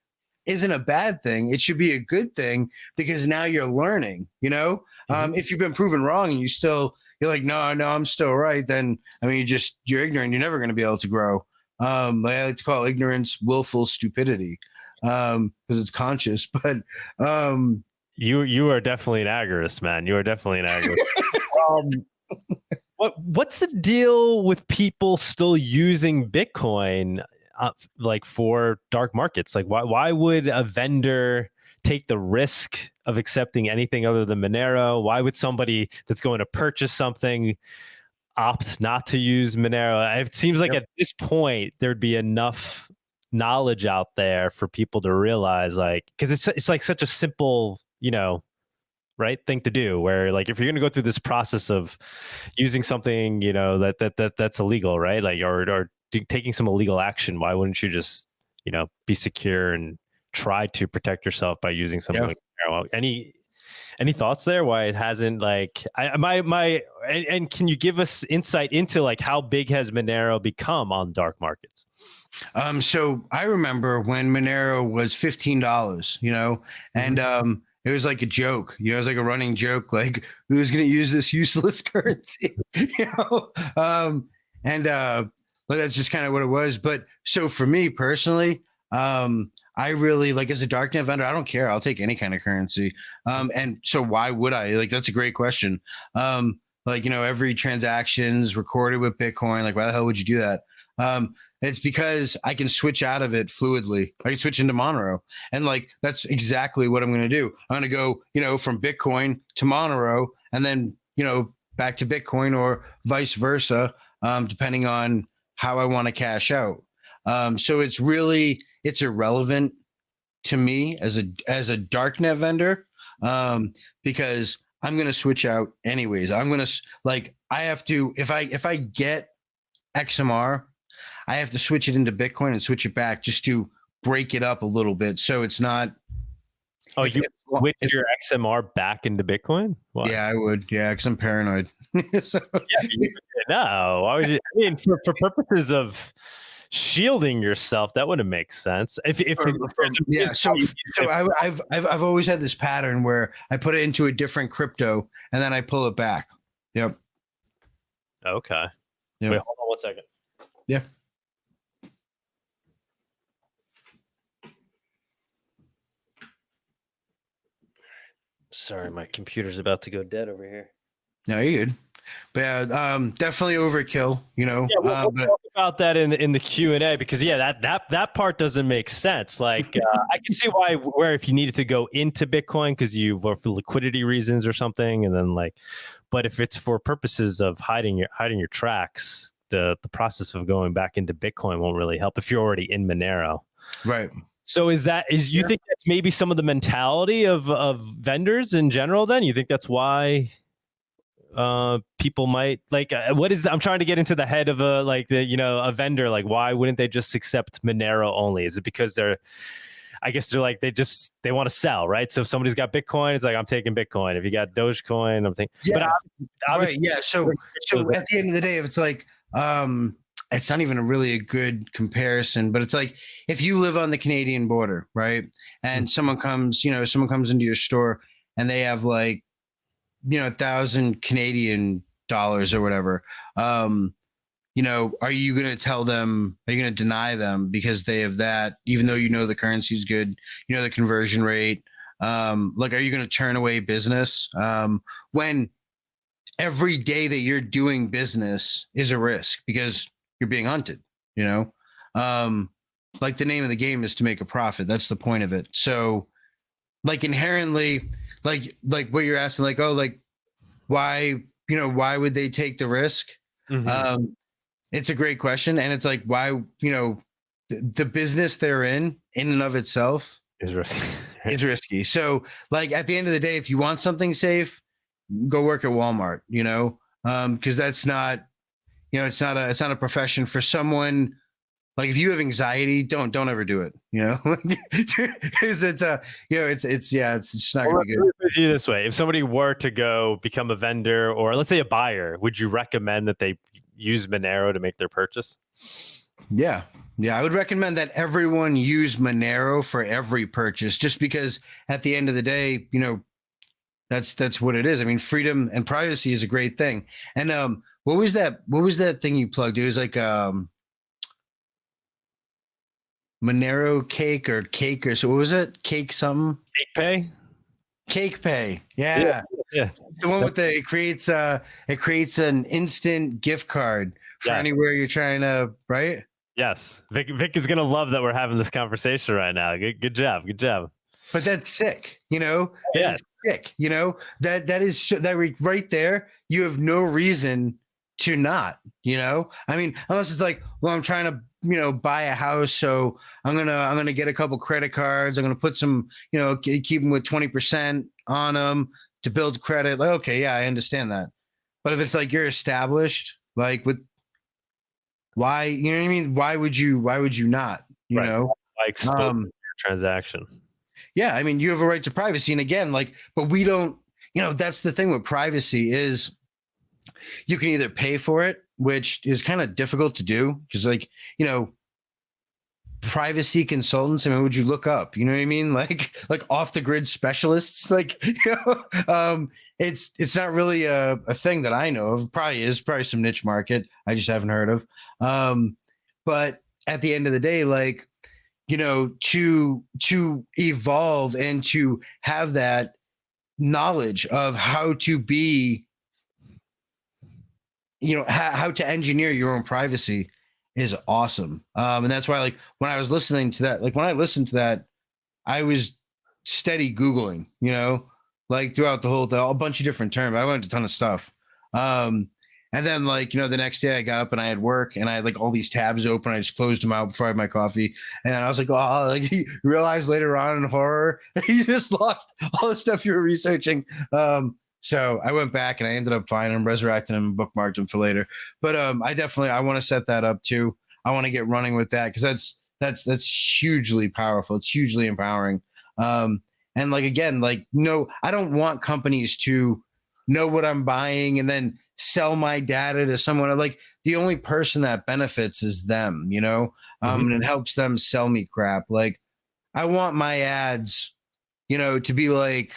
[SPEAKER 1] isn't a bad thing. It should be a good thing because now you're learning, you know. If you've been proven wrong and you're like, no, I'm still right, then, I mean, you're ignorant. You're never going to be able to grow. I like to call ignorance willful stupidity, because it's conscious. But
[SPEAKER 3] you are definitely an agorist, man. You are definitely an agorist. What's the deal with people still using Bitcoin, like for dark markets? Like, why would a vendor take the risk of accepting anything other than Monero? Why would somebody that's going to purchase something opt not to use Monero? It seems like at this point there'd be enough knowledge out there for people to realize, like, because it's like such a simple, you know, right thing to do, where like if you're going to go through this process of using something, you know, that's illegal, right? Like or taking some illegal action, why wouldn't you just, you know, be secure and try to protect yourself by using something like Monero? Any thoughts there? Why it hasn't, like, and can you give us insight into like how big has Monero become on dark markets?
[SPEAKER 1] So I remember when Monero was $15, you know, and it was like a joke, it was like a running joke, like who's going to use this useless currency, and but that's just kind of what it was. But so for me personally, I really like, as a darknet vendor, I don't care. I'll take any kind of currency. And so why would I? Like, that's a great question. Like, every transaction's recorded with Bitcoin. Like, why the hell would you do that? It's because I can switch out of it fluidly. I can switch into Monero. And like, that's exactly what I'm going to do. I'm going to go, from Bitcoin to Monero, and then, back to Bitcoin, or vice versa, depending on how I want to cash out. So it's irrelevant to me as a darknet vendor, because I'm going to switch out anyways. I'm going to, like, I have to, if I get XMR, I have to switch it into Bitcoin and switch it back just to break it up a little bit. So it's not.
[SPEAKER 3] Oh, you switch your XMR back into Bitcoin? Why?
[SPEAKER 1] Yeah, I would. Yeah, because I'm paranoid. So,
[SPEAKER 3] no, why would you? I mean, for purposes of shielding yourself, that wouldn't make sense.
[SPEAKER 1] So I've always had this pattern where I put it into a different crypto and then I pull it back. Yep.
[SPEAKER 3] Okay.
[SPEAKER 1] Yep.
[SPEAKER 3] Wait, hold on 1 second.
[SPEAKER 1] Yeah.
[SPEAKER 3] Sorry, my computer's about to go dead over here.
[SPEAKER 1] No, you're good. But yeah, definitely overkill,
[SPEAKER 3] Yeah, we'll talk about that in the Q&A, because that part doesn't make sense. Like, I can see where if you needed to go into Bitcoin because for liquidity reasons or something, and then but if it's for purposes of hiding your tracks, the process of going back into Bitcoin won't really help if you're already in Monero.
[SPEAKER 1] Right.
[SPEAKER 3] So you think that's maybe some of the mentality of vendors in general? Then you think that's why people might I'm trying to get into the head of a vendor. Like, why wouldn't they just accept Monero only? Is it because they want to sell, right? So if somebody's got Bitcoin, it's like, I'm taking Bitcoin. If you got Dogecoin, I'm taking.
[SPEAKER 1] Yeah. Right. Yeah. So at the end of the day, if it's like, it's not even really a good comparison, but it's like, if you live on the Canadian border, right, and someone comes into your store and they have 1,000 Canadian dollars or whatever, are you going to tell them? Are you going to deny them because they have that, even though the currency is good, the conversion rate? Are you going to turn away business when every day that you're doing business is a risk because you're being hunted? The name of the game is to make a profit. That's the point of it. So, inherently, like what you're asking, why would they take the risk? Mm-hmm. It's a great question, and it's like, why, the business they're in and of itself
[SPEAKER 3] is risky.
[SPEAKER 1] Is risky. So, at the end of the day, if you want something safe, go work at Walmart. Because that's not, it's not a profession for someone. If you have anxiety, don't ever do it. Because it's just not going to be good.
[SPEAKER 3] Put it this way: if somebody were to go become a vendor, or let's say a buyer, would you recommend that they use Monero to make their purchase?
[SPEAKER 1] Yeah, I would recommend that everyone use Monero for every purchase, just because at the end of the day, that's what it is. I mean, freedom and privacy is a great thing. And what was that thing you plugged? It was like Monero cake or so what was it? Cake something? Cake pay. Yeah. The one with it creates an instant gift card for anywhere you're trying to, right?
[SPEAKER 3] Yes. Vic is gonna love that we're having this conversation right now. Good job.
[SPEAKER 1] But that's sick, That's sick, that is right there. You have no reason to not, I mean, unless it's like, well, I'm trying to, buy a house, so I'm gonna get a couple credit cards. I'm gonna put some, keep them with 20% on them to build credit. Okay, yeah, I understand that. But if it's like you're established, with why, you know what I mean? Why would you not?
[SPEAKER 3] Expose your transaction.
[SPEAKER 1] Yeah, I mean, you have a right to privacy, and again, but we don't. That's the thing with privacy is you can either pay for it, which is kind of difficult to do because, privacy consultants. I mean, would you look up? You know what I mean? Like off the grid specialists. Like, it's not really a thing that I know of. Probably some niche market I just haven't heard of. But at the end of the day, like, to evolve and to have that knowledge of how to be, how to engineer your own privacy is awesome. And that's why, like, when I was listening to that, like when I listened to that, I was steady Googling, like throughout the whole thing, a bunch of different terms. I learned a ton of stuff. And then, like, the next day I got up and I had work and I had like all these tabs open. I just closed them out before I had my coffee. And I was like, oh, like you realize later on in horror, you just lost all the stuff you were researching. So I went back and I ended up finding them, resurrecting them, bookmarked them for later. But I want to set that up too. I want to get running with that because that's hugely powerful. It's hugely empowering. And like, again, like, no, I don't want companies to know what I'm buying and then sell my data to someone. Like, the only person that benefits is them, and it helps them sell me crap. Like, I want my ads, to be like,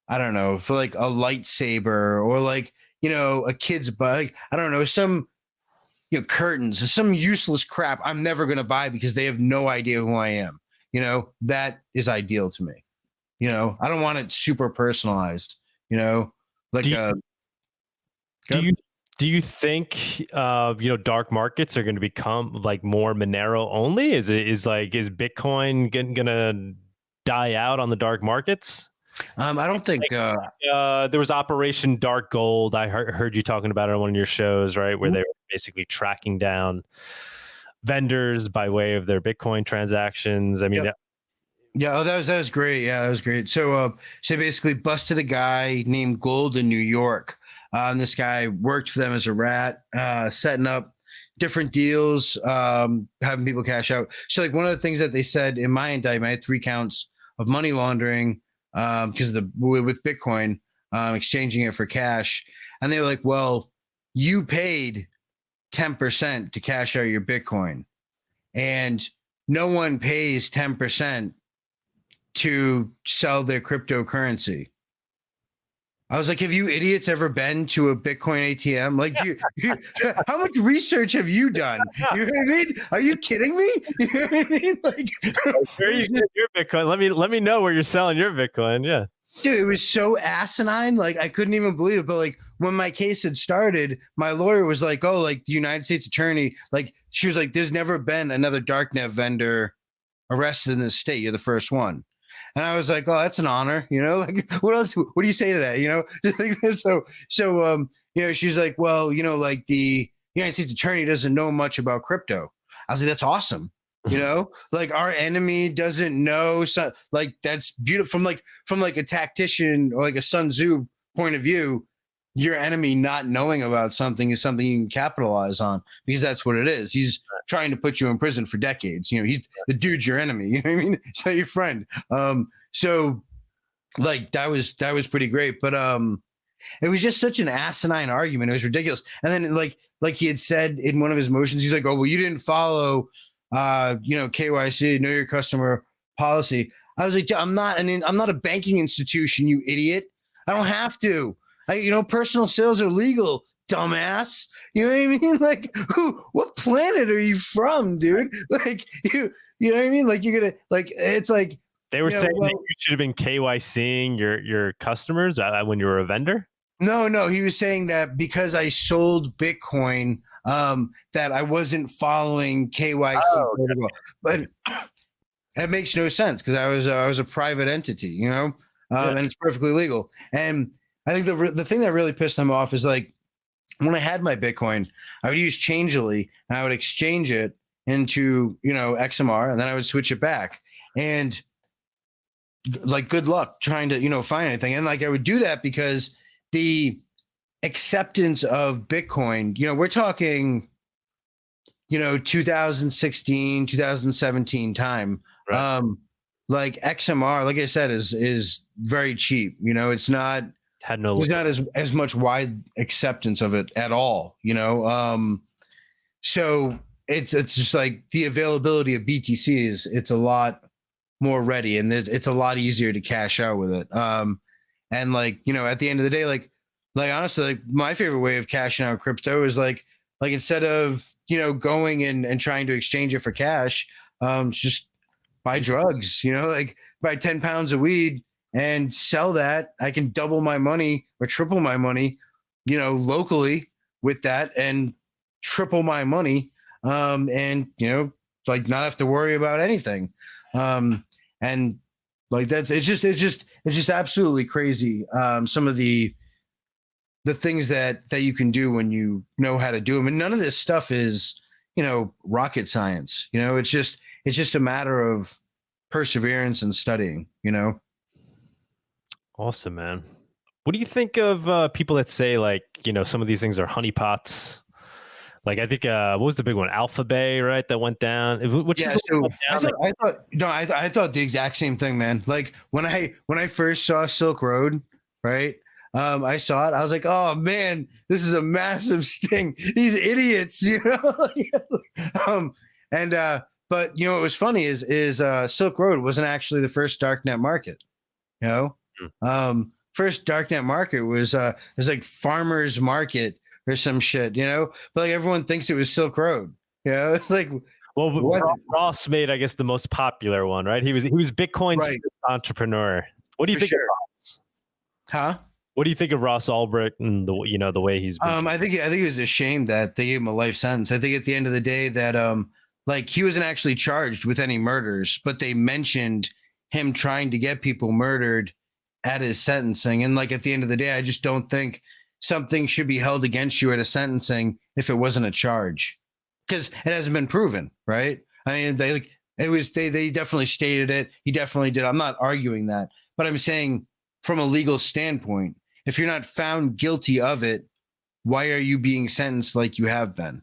[SPEAKER 1] I don't know, for like a lightsaber or like, a kid's bug. I don't know, some, curtains, some useless crap I'm never going to buy because they have no idea who I am. That is ideal to me. I don't want it super personalized, like,
[SPEAKER 3] do you think dark markets are going to become like more Monero only? Is Bitcoin gonna die out on the dark markets?
[SPEAKER 1] I don't think
[SPEAKER 3] there was Operation Dark Gold. I heard you talking about it on one of your shows, right? Where they were basically tracking down vendors by way of their Bitcoin transactions. I mean,
[SPEAKER 1] yeah, that was great. Yeah, that was great. So basically busted a guy named Gold in New York. And this guy worked for them as a rat, setting up different deals, having people cash out. So like one of the things that they said in my indictment, I had 3 counts of money laundering because with Bitcoin, exchanging it for cash. And they were like, well, you paid 10% to cash out your Bitcoin, and no one pays 10% to sell their cryptocurrency. I was like, have you idiots ever been to a Bitcoin ATM? Like, how much research have you done? You know what I mean? Are you kidding me? You know what I mean? Like,
[SPEAKER 3] where are you getting your Bitcoin? Let me know where you're selling your Bitcoin. Yeah.
[SPEAKER 1] Dude, it was so asinine. Like, I couldn't even believe it. But like, when my case had started, my lawyer was like, oh, like the United States attorney, like, she was like, there's never been another darknet vendor arrested in this state. You're the first one. And I was like, oh, that's an honor, like, what else, what do you say to that? Just like this. So, she's like, well, like the United States attorney doesn't know much about crypto. I was like, that's awesome. Like our enemy doesn't know. So like, that's beautiful from like a tactician or like a Sun Tzu point of view. Your enemy not knowing about something is something you can capitalize on, because that's what it is. He's trying to put you in prison for decades. He's the dude's your enemy. You know what I mean? It's not your friend. So like that was pretty great, but it was just such an asinine argument. It was ridiculous. And then like he had said in one of his motions, he's like, oh, well, you didn't follow KYC, know your customer policy. I was like, I'm not a banking institution, you idiot. I don't have to. Personal sales are legal, dumbass. You know what I mean? Like, what planet are you from, dude? Like, you know what I mean? Like, you're gonna, like, it's like
[SPEAKER 3] they were saying that you should have been KYCing your customers when you were a vendor.
[SPEAKER 1] No, he was saying that because I sold Bitcoin, that I wasn't following KYC protocol. But that makes no sense because I was a private entity, and it's perfectly legal. And I think the thing that really pissed them off is like when I had my Bitcoin, I would use Changelly and I would exchange it into, XMR, and then I would switch it back. And like, good luck trying to, find anything. And like, I would do that because the acceptance of Bitcoin, we're talking, 2016, 2017 time. Right. Like XMR, like I said, is very cheap. It's not. There's not as much wide acceptance of it at all, So it's just like the availability of BTC it's a lot more ready, and it's a lot easier to cash out with it. And like, at the end of the day, like honestly, like my favorite way of cashing out crypto is like instead of going and trying to exchange it for cash, just buy drugs. Like buy 10 pounds of weed and sell that. I can double my money or triple my money, locally with that, and triple my money, and like not have to worry about anything. And like it's just absolutely crazy. Some of the things that you can do when you know how to do them, and none of this stuff is rocket science. It's just a matter of perseverance and studying.
[SPEAKER 3] Awesome, man. What do you think of people that say like some of these things are honeypots? Like I think what was the big one? Alpha Bay, right? That went down.
[SPEAKER 1] Yeah, so I thought the exact same thing, man. Like when I first saw Silk Road, right? I saw it. I was like, oh man, this is a massive sting. These idiots, but what was funny is Silk Road wasn't actually the first darknet market. First darknet market was like Farmers Market or some shit, but like everyone thinks it was Silk Road. It's like,
[SPEAKER 3] well, Ross made, I guess, the most popular one, right? He was Bitcoin's
[SPEAKER 1] right.
[SPEAKER 3] entrepreneur. What do you think of Ross?
[SPEAKER 1] Huh?
[SPEAKER 3] What do you think of Ross Ulbricht and the way he's been?
[SPEAKER 1] I think it was a shame that they gave him a life sentence. I think at the end of the day that like he wasn't actually charged with any murders, but they mentioned him trying to get people murdered at his sentencing. And like at the end of the day, I just don't think something should be held against you at a sentencing if it wasn't a charge, because it hasn't been proven, right? I mean, they definitely stated it. He definitely did. I'm not arguing that, but I'm saying from a legal standpoint, if you're not found guilty of it, why are you being sentenced like you have been?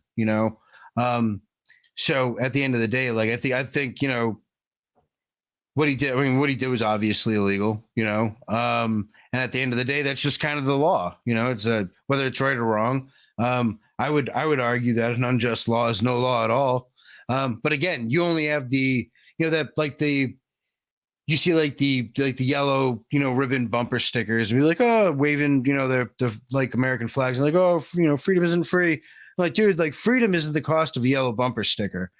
[SPEAKER 1] So at the end of the day, like I think what he did. I mean, what he did was obviously illegal. And at the end of the day, that's just kind of the law. It's whether it's right or wrong. I would argue that an unjust law is no law at all. But again, you only have the that like you see like the yellow ribbon bumper stickers, and you're like, oh, waving the like American flags, and like, oh, freedom isn't free. I'm like, dude, like freedom isn't the cost of a yellow bumper sticker.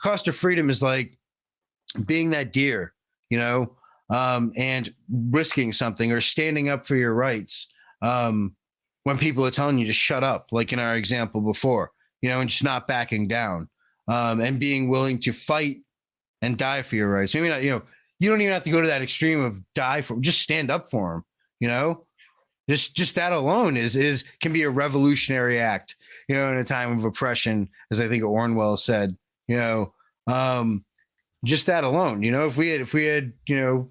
[SPEAKER 1] Cost of freedom is like being that deer, and risking something or standing up for your rights when people are telling you to shut up, like in our example before, and just not backing down, and being willing to fight and die for your rights. Maybe not, you don't even have to go to that extreme of die for, just stand up for them, just that alone can be a revolutionary act, in a time of oppression, as I think Orwell said, just that alone, if we had, a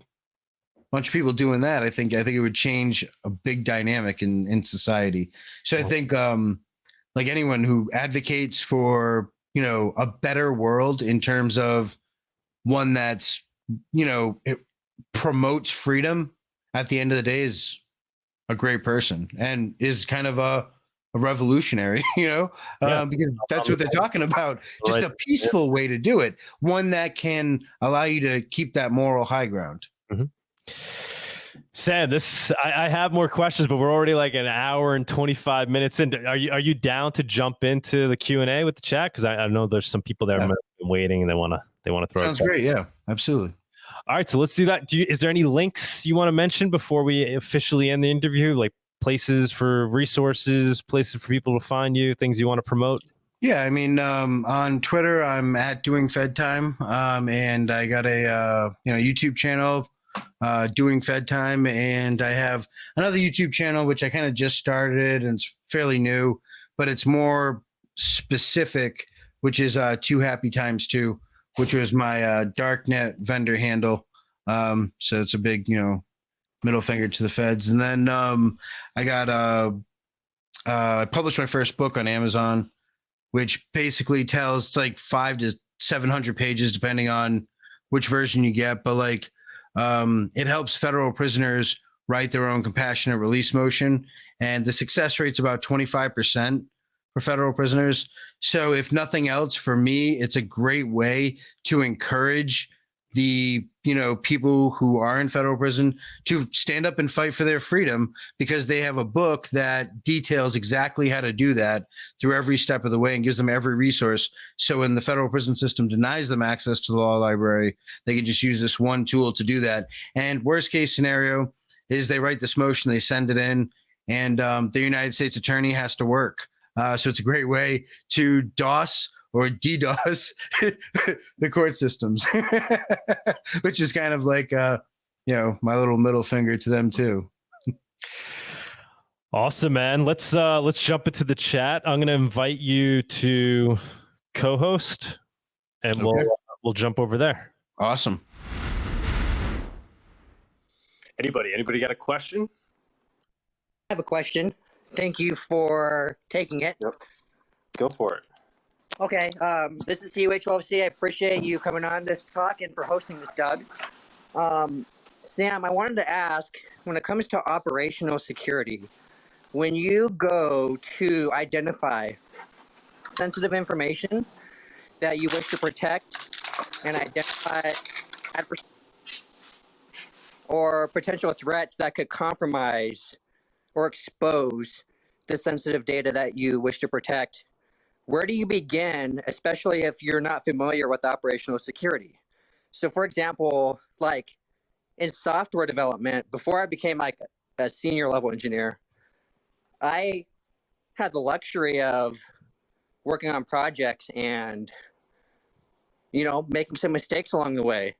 [SPEAKER 1] bunch of people doing that, I think it would change a big dynamic in society. So I think, like anyone who advocates for, a better world in terms of one that's, it promotes freedom at the end of the day is a great person and is kind of a revolutionary, because that's what they're talking about. Just a peaceful way to do it. One that can allow you to keep that moral high ground.
[SPEAKER 3] Mm-hmm. Sam, I have more questions, but we're already like an hour and 25 minutes in. Are you down to jump into the Q&A with the chat? Because I know there's some people that are waiting and they want to throw.
[SPEAKER 1] Sounds great. Yeah, absolutely.
[SPEAKER 3] All right, so let's do that. Is there any links you want to mention before we officially end the interview? Like places for resources, places for people to find you, things you want to promote?
[SPEAKER 1] Yeah, I mean, on Twitter, I'm at DoingFedTime, and I got a YouTube channel, DoingFedTime, and I have another YouTube channel which I kind of just started and it's fairly new, but it's more specific, which is 2 Happy Times 2, which was my Darknet vendor handle. So it's a big, middle finger to the feds. And then I published my first book on Amazon, which basically tells, it's like 500 to 700 pages, depending on which version you get. But like, it helps federal prisoners write their own compassionate release motion. And the success rate's about 25% for federal prisoners. So if nothing else, for me, it's a great way to encourage the people who are in federal prison to stand up and fight for their freedom, because they have a book that details exactly how to do that through every step of the way and gives them every resource. So when the federal prison system denies them access to the law library, they can just use this one tool to do that. And worst case scenario is they write this motion, they send it in, and the United States attorney has to work. So it's a great way to DOS or DDoS the court systems, which is kind of like, my little middle finger to them too.
[SPEAKER 3] Awesome, man. Let's jump into the chat. I'm going to invite you to co-host, and we'll jump over there.
[SPEAKER 1] Awesome.
[SPEAKER 3] Anybody got a question?
[SPEAKER 4] I have a question. Thank you for taking it.
[SPEAKER 3] Yep. Go for it.
[SPEAKER 4] Okay, this is CUH12C. I appreciate you coming on this talk and for hosting this, Doug. Sam, I wanted to ask, when it comes to operational security, when you go to identify sensitive information that you wish to protect and identify adversary or potential threats that could compromise or expose the sensitive data that you wish to protect, where do you begin, especially if you're not familiar with operational security? So for example, like in software development, before I became like a senior level engineer, I had the luxury of working on projects and, making some mistakes along the way.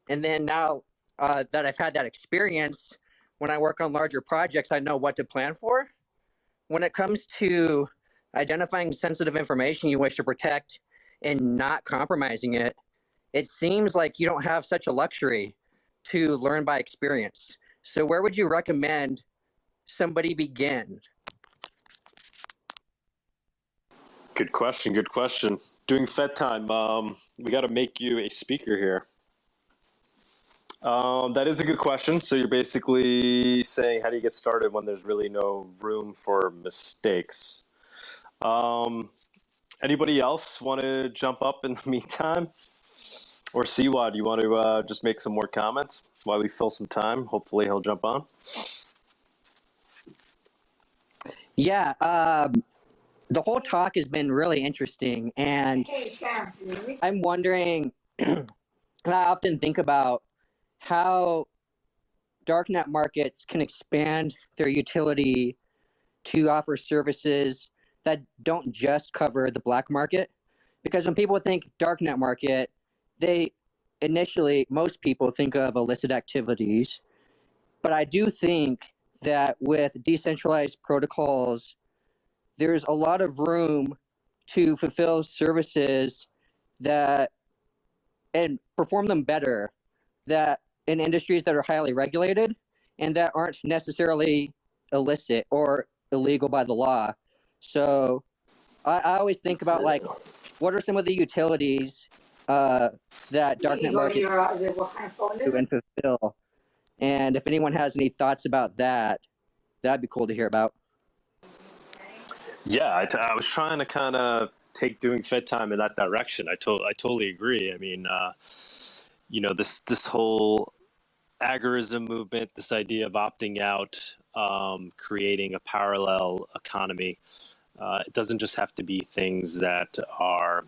[SPEAKER 4] And then now that I've had that experience, when I work on larger projects, I know what to plan for. When it comes to identifying sensitive information you wish to protect and not compromising it, it seems like you don't have such a luxury to learn by experience. So where would you recommend somebody begin?
[SPEAKER 3] Good question. Doing FedTime, we got to make you a speaker here. That is a good question. So you're basically saying, how do you get started when there's really no room for mistakes? Anybody else want to jump up in the meantime? Or Siwa, do you want to just make some more comments while we fill some time? Hopefully he'll jump on.
[SPEAKER 4] Yeah, the whole talk has been really interesting, and I'm wondering, I often think about how darknet markets can expand their utility to offer services that don't just cover the black market. Because when people think darknet market, most people think of illicit activities. But I do think that with decentralized protocols, there's a lot of room to fulfill services and perform them better in industries that are highly regulated and that aren't necessarily illicit or illegal by the law. So I always think about, like, what are some of the utilities that darknet markets do and fulfill? And if anyone has any thoughts about that, that'd be cool to hear about.
[SPEAKER 3] Yeah, I was trying to kind of take doing FedTime in that direction. I totally agree. I mean, this whole agorism movement, this idea of opting out, creating a parallel economy. It doesn't just have to be things that are,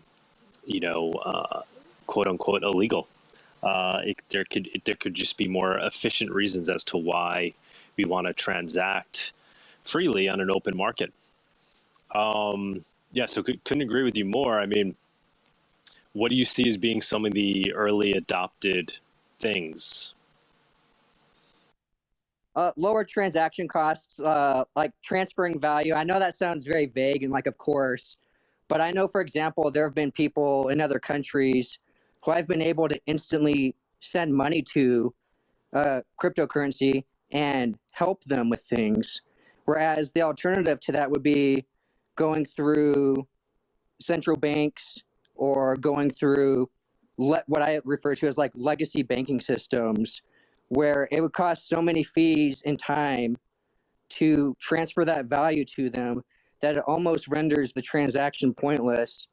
[SPEAKER 3] quote unquote illegal. There could just be more efficient reasons as to why we want to transact freely on an open market. So couldn't agree with you more. I mean, what do you see as being some of the early adopted things?
[SPEAKER 4] Lower transaction costs, like transferring value. I know that sounds very vague and of course, but I know, for example, there have been people in other countries who I've been able to instantly send money to cryptocurrency and help them with things. Whereas the alternative to that would be going through central banks or going through what I refer to as legacy banking systems, where it would cost so many fees and time to transfer that value to them that it almost renders the transaction pointless.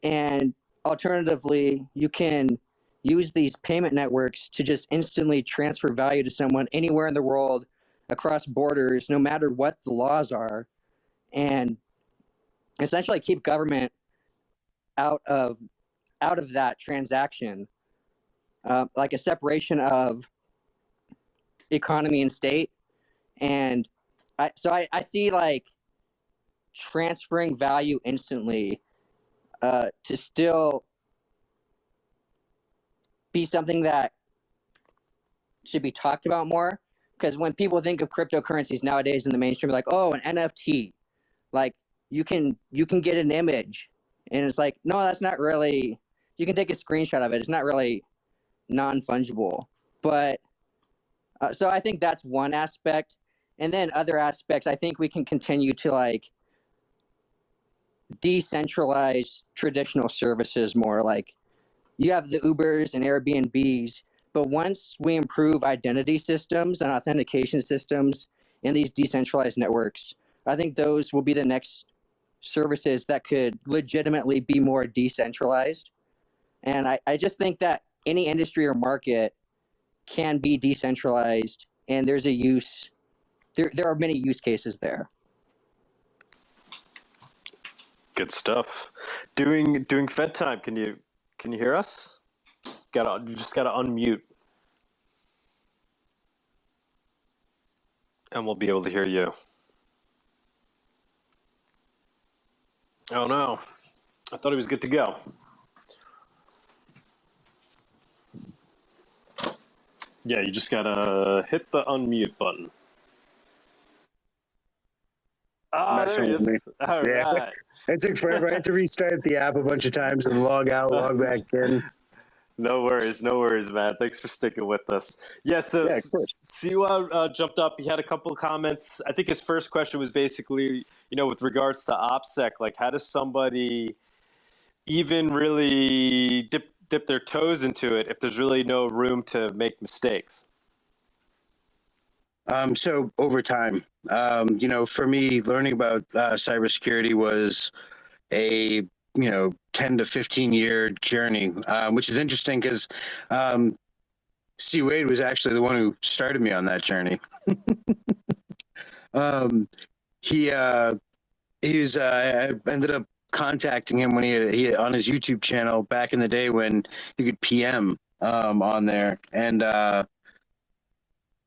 [SPEAKER 4] And alternatively, you can use these payment networks to just instantly transfer value to someone anywhere in the world, across borders, no matter what the laws are, and essentially keep government out of that transaction, like a separation of economy and state. And I see like transferring value instantly to still be something that should be talked about more. Because when people think of cryptocurrencies nowadays in the mainstream, like, oh, an NFT, like you can get an image, and it's like, no, that's not really. You can take a screenshot of it. It's not really non-fungible. But so I think that's one aspect, and then other aspects, I think we can continue to like decentralize traditional services more. Like you have the Ubers and Airbnbs, but once we improve identity systems and authentication systems in these decentralized networks, I think those will be the next services that could legitimately be more decentralized. And I just think that any industry or market can be decentralized, and there's a use. There are many use cases there.
[SPEAKER 3] Good stuff. Doing FedTime. Can you hear us? You just gotta unmute, and we'll be able to hear you. Oh no, I thought he was good to go. Yeah, you just gotta hit the unmute button. Ah, there he is. All right.
[SPEAKER 5] It took forever. I had to restart the app a bunch of times and log out, log back in.
[SPEAKER 3] No worries, man. Thanks for sticking with us. Yeah, so Siwa jumped up. He had a couple of comments. I think his first question was basically, with regards to OpSec, like how does somebody even really dip their toes into it if there's really no room to make mistakes?
[SPEAKER 5] So over time, for me, learning about cybersecurity was a 10 to 15 year journey, which is interesting because C. Wade was actually the one who started me on that journey. He was I ended up contacting him when he on his YouTube channel back in the day when you could PM on there, and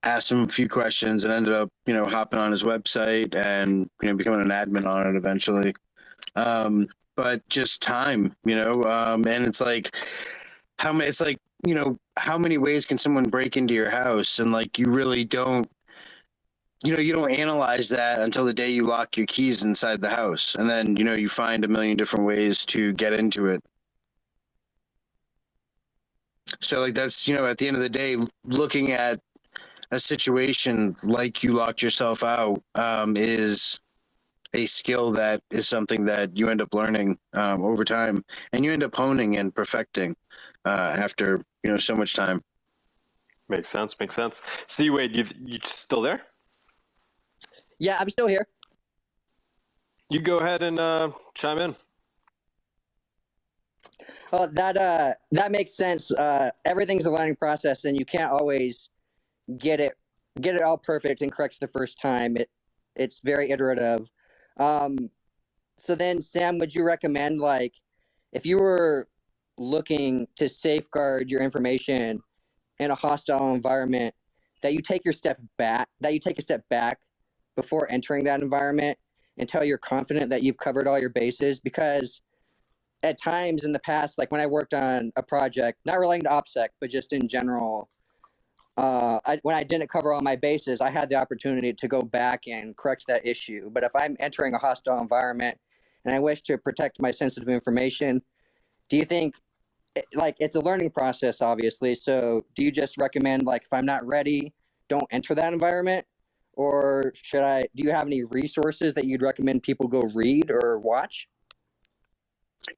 [SPEAKER 5] asked him a few questions and ended up hopping on his website and becoming an admin on it eventually. But just time, and it's like how many ways can someone break into your house, and like you really don't you don't analyze that until the day you lock your keys inside the house, and then you find a million different ways to get into it. So like that's at the end of the day, looking at a situation like you locked yourself out is a skill that is something that you end up learning over time, and you end up honing and perfecting after so much time.
[SPEAKER 3] Makes sense. See, Wade, you still there?
[SPEAKER 4] Yeah, I'm still here.
[SPEAKER 3] You go ahead and chime in.
[SPEAKER 4] Oh, that makes sense. Everything's a learning process, and you can't always get it all perfect and correct the first time. It's very iterative. So then, Sam, would you recommend, like, if you were looking to safeguard your information in a hostile environment, that you take a step back before entering that environment until you're confident that you've covered all your bases? Because at times in the past, like when I worked on a project, not relating to OpSec, but just in general, when I didn't cover all my bases, I had the opportunity to go back and correct that issue. But if I'm entering a hostile environment and I wish to protect my sensitive information, do you think, like, it's a learning process, obviously, so do you just recommend, like, if I'm not ready, don't enter that environment? Or do you have any resources that you'd recommend people go read or watch?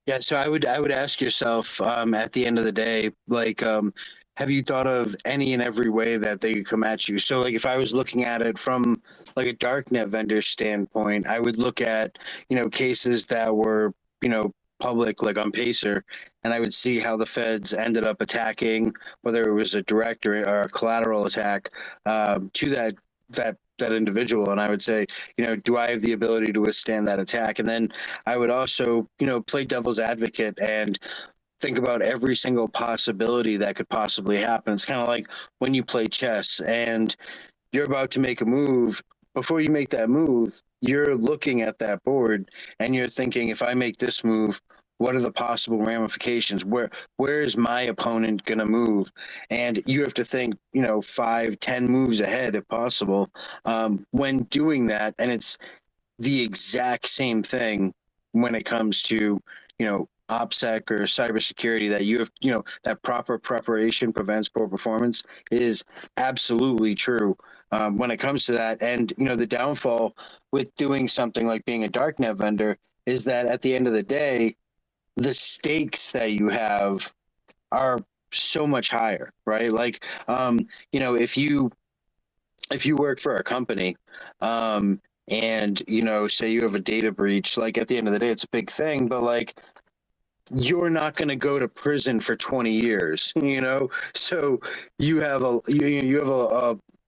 [SPEAKER 5] Yeah, so I would ask yourself at the end of the day, like, have you thought of any and every way that they could come at you? So like if I was looking at it from like a darknet vendor standpoint, I would look at, cases that were, public, like on Pacer, and I would see how the feds ended up attacking, whether it was a direct or a collateral attack, to that individual. And I would say, do I have the ability to withstand that attack? And then I would also, play devil's advocate and think about every single possibility that could possibly happen. It's kind of like when you play chess and you're about to make a move. Before you make that move, you're looking at that board and you're thinking, if I make this move, what are the possible ramifications? Where is my opponent going to move? And you have to think, 5-10 moves ahead if possible, when doing that. And it's the exact same thing when it comes to, OpSec or cybersecurity, that you have, that proper preparation prevents poor performance is absolutely true when it comes to that. And, the downfall with doing something like being a darknet vendor is that at the end of the day, the stakes that you have are so much higher, right? Like, if you work for a company, and, say you have a data breach, like at the end of the day, it's a big thing, but like, you're not going to go to prison for 20 years, so you have a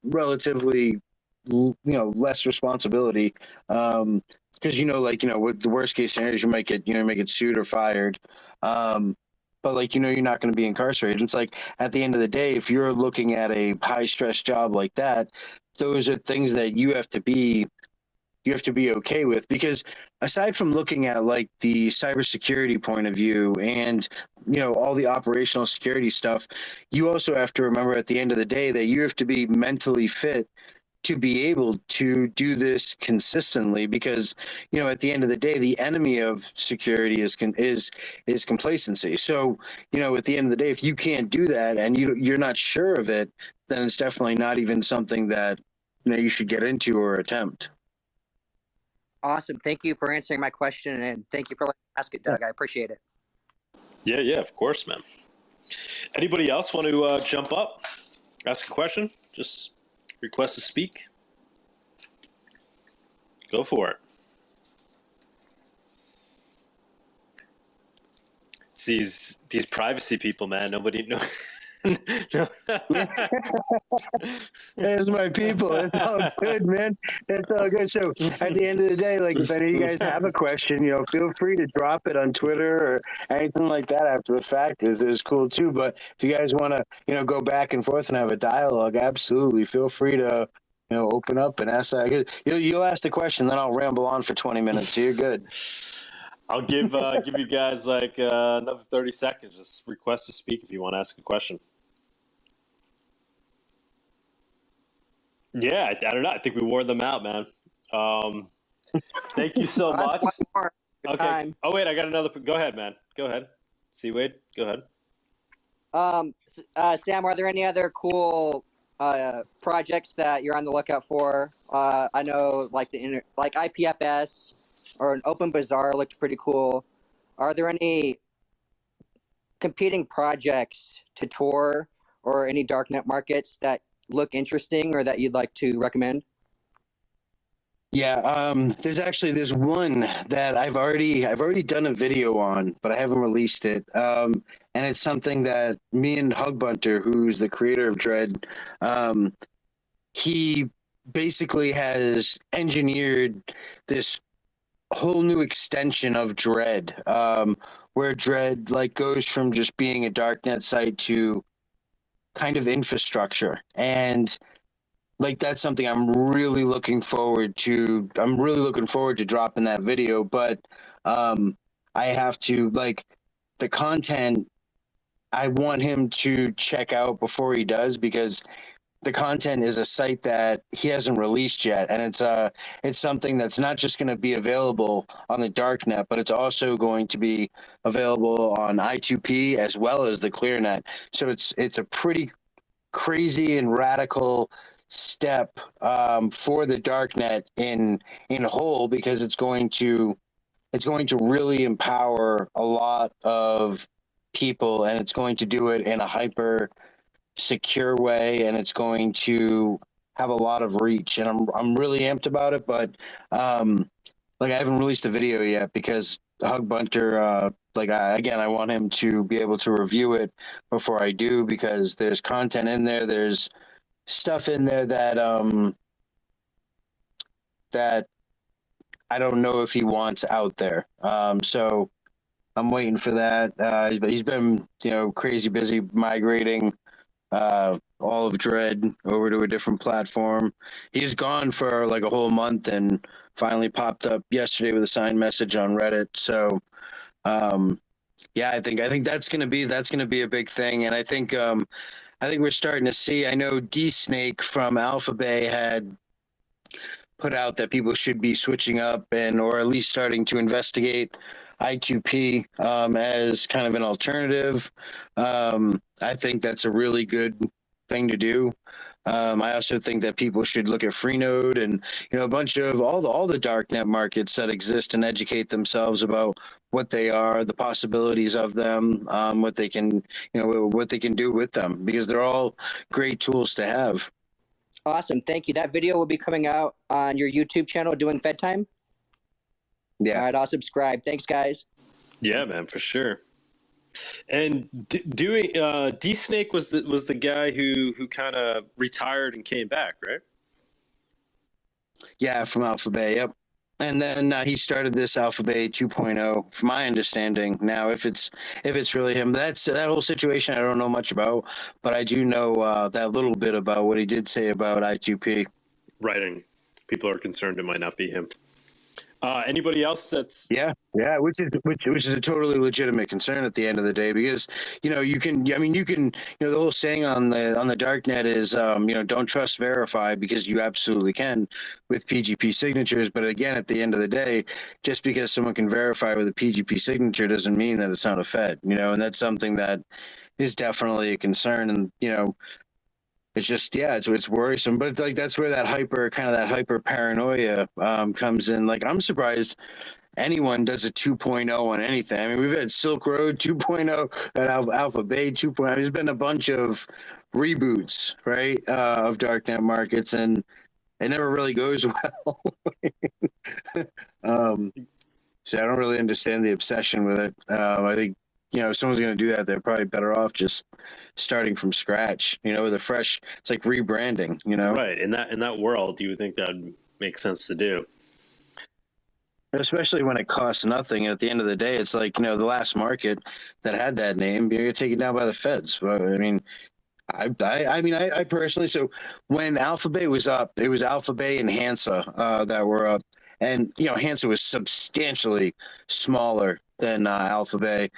[SPEAKER 5] relatively, less responsibility, because what the worst case scenario is, you might get sued or fired, but like, you're not going to be incarcerated. It's like, at the end of the day, if you're looking at a high stress job like that, those are things that you have to be okay with, because aside from looking at like the cybersecurity point of view and, all the operational security stuff, you also have to remember at the end of the day that you have to be mentally fit to be able to do this consistently, because, at the end of the day, the enemy of security is complacency. So, at the end of the day, if you can't do that and you're not sure of it, then it's definitely not even something that, you should get into or attempt.
[SPEAKER 4] Awesome. Thank you for answering my question, and thank you for letting me ask it, Doug. I appreciate it.
[SPEAKER 6] Yeah, of course, man. Anybody else want to jump up, ask a question, just request to speak? Go for it. It's these privacy people, man. Nobody knows.
[SPEAKER 5] There's my people. It's all good, man. It's all good. So at the end of the day, like, if any of you guys have a question, feel free to drop it on Twitter or anything like that after the fact. Is cool too. But if you guys want to, go back and forth and have a dialogue, absolutely feel free to, open up and ask that. You'll ask the question, then I'll ramble on for 20 minutes. So you're good.
[SPEAKER 6] I'll give you guys like another 30 seconds. Just request to speak if you want to ask a question. Yeah, I don't know. I think we wore them out, man. Thank you so much. Okay.
[SPEAKER 4] Time.
[SPEAKER 6] Oh wait, I got another. Go ahead, man. Go ahead. See, Wade. Go ahead.
[SPEAKER 4] Sam, are there any other cool projects that you're on the lookout for? I know, like like IPFS or an Open Bazaar looked pretty cool. Are there any competing projects to Tor or any darknet markets that look interesting or that you'd like to recommend?
[SPEAKER 5] Yeah, there's one that I've already done a video on, but I haven't released it. And it's something that me and Hugbunter, who's the creator of Dread, he basically has engineered this whole new extension of Dread, where Dread like goes from just being a darknet site to kind of infrastructure. And like, that's something I'm really looking forward to dropping that video. But I have to, like, the content I want him to check out before he does, because the content is a site that he hasn't released yet, and it's something that's not just going to be available on the darknet, but it's also going to be available on I2P as well as the ClearNet. So it's a pretty crazy and radical step for the darknet in whole, because it's going to really empower a lot of people, and it's going to do it in a hyper secure way, and it's going to have a lot of reach. And I'm really amped about it, but like I haven't released a video yet because Hug Bunter, I want him to be able to review it before I do, because there's content in there. There's stuff in there that I don't know if he wants out there. So I'm waiting for that. He's been, crazy busy migrating all of Dread over to a different platform. He's gone for like a whole month and finally popped up yesterday with a signed message on Reddit. So, yeah, I think that's gonna be a big thing, and I think we're starting to see. I know D Snake from Alpha Bay had put out that people should be switching up or at least starting to investigate I2P as kind of an alternative. I think that's a really good thing to do. I also think that people should look at Freenode and a bunch of all the darknet markets that exist and educate themselves about what they are, the possibilities of them, what they can do with them, because they're all great tools to have.
[SPEAKER 4] Awesome, thank you. That video will be coming out on your YouTube channel, DoingFedTime.
[SPEAKER 5] Yeah.
[SPEAKER 4] All right, I'll subscribe. Thanks, guys.
[SPEAKER 6] Yeah, man, for sure. And D Snake was the guy who kind of retired and came back, right?
[SPEAKER 5] Yeah, from Alpha Bay. Yep. And then he started this Alpha Bay 2.0, from my understanding. Now, if it's really him, that whole situation I don't know much about, but I do know that little bit about what he did say about I2P.
[SPEAKER 6] Right, and people are concerned it might not be him. Anybody else that's
[SPEAKER 5] which is a totally legitimate concern at the end of the day, because you can the whole saying on the darknet is don't trust verify, because you absolutely can with PGP signatures. But again, at the end of the day, just because someone can verify with a PGP signature doesn't mean that it's not a Fed, and that's something that is definitely a concern. And it's just, it's worrisome, but it's like, that's where that hyper paranoia comes in. Like, I'm surprised anyone does a 2.0 on anything. I mean, we've had Silk Road 2.0 and Alpha Bay 2.0. There's been a bunch of reboots, right, of darknet markets, and it never really goes well. So I don't really understand the obsession with it. I think, if someone's going to do that, they're probably better off just starting from scratch, with a fresh, it's like rebranding,
[SPEAKER 6] Right. In that world, you would think that would make sense to do.
[SPEAKER 5] Especially when it costs nothing. And at the end of the day, it's like, the last market that had that name, you're taken down by the feds. Well, I mean, I personally, so when Alpha Bay was up, it was Alpha Bay and Hansa that were up. And, Hansa was substantially smaller than Alpha Bay.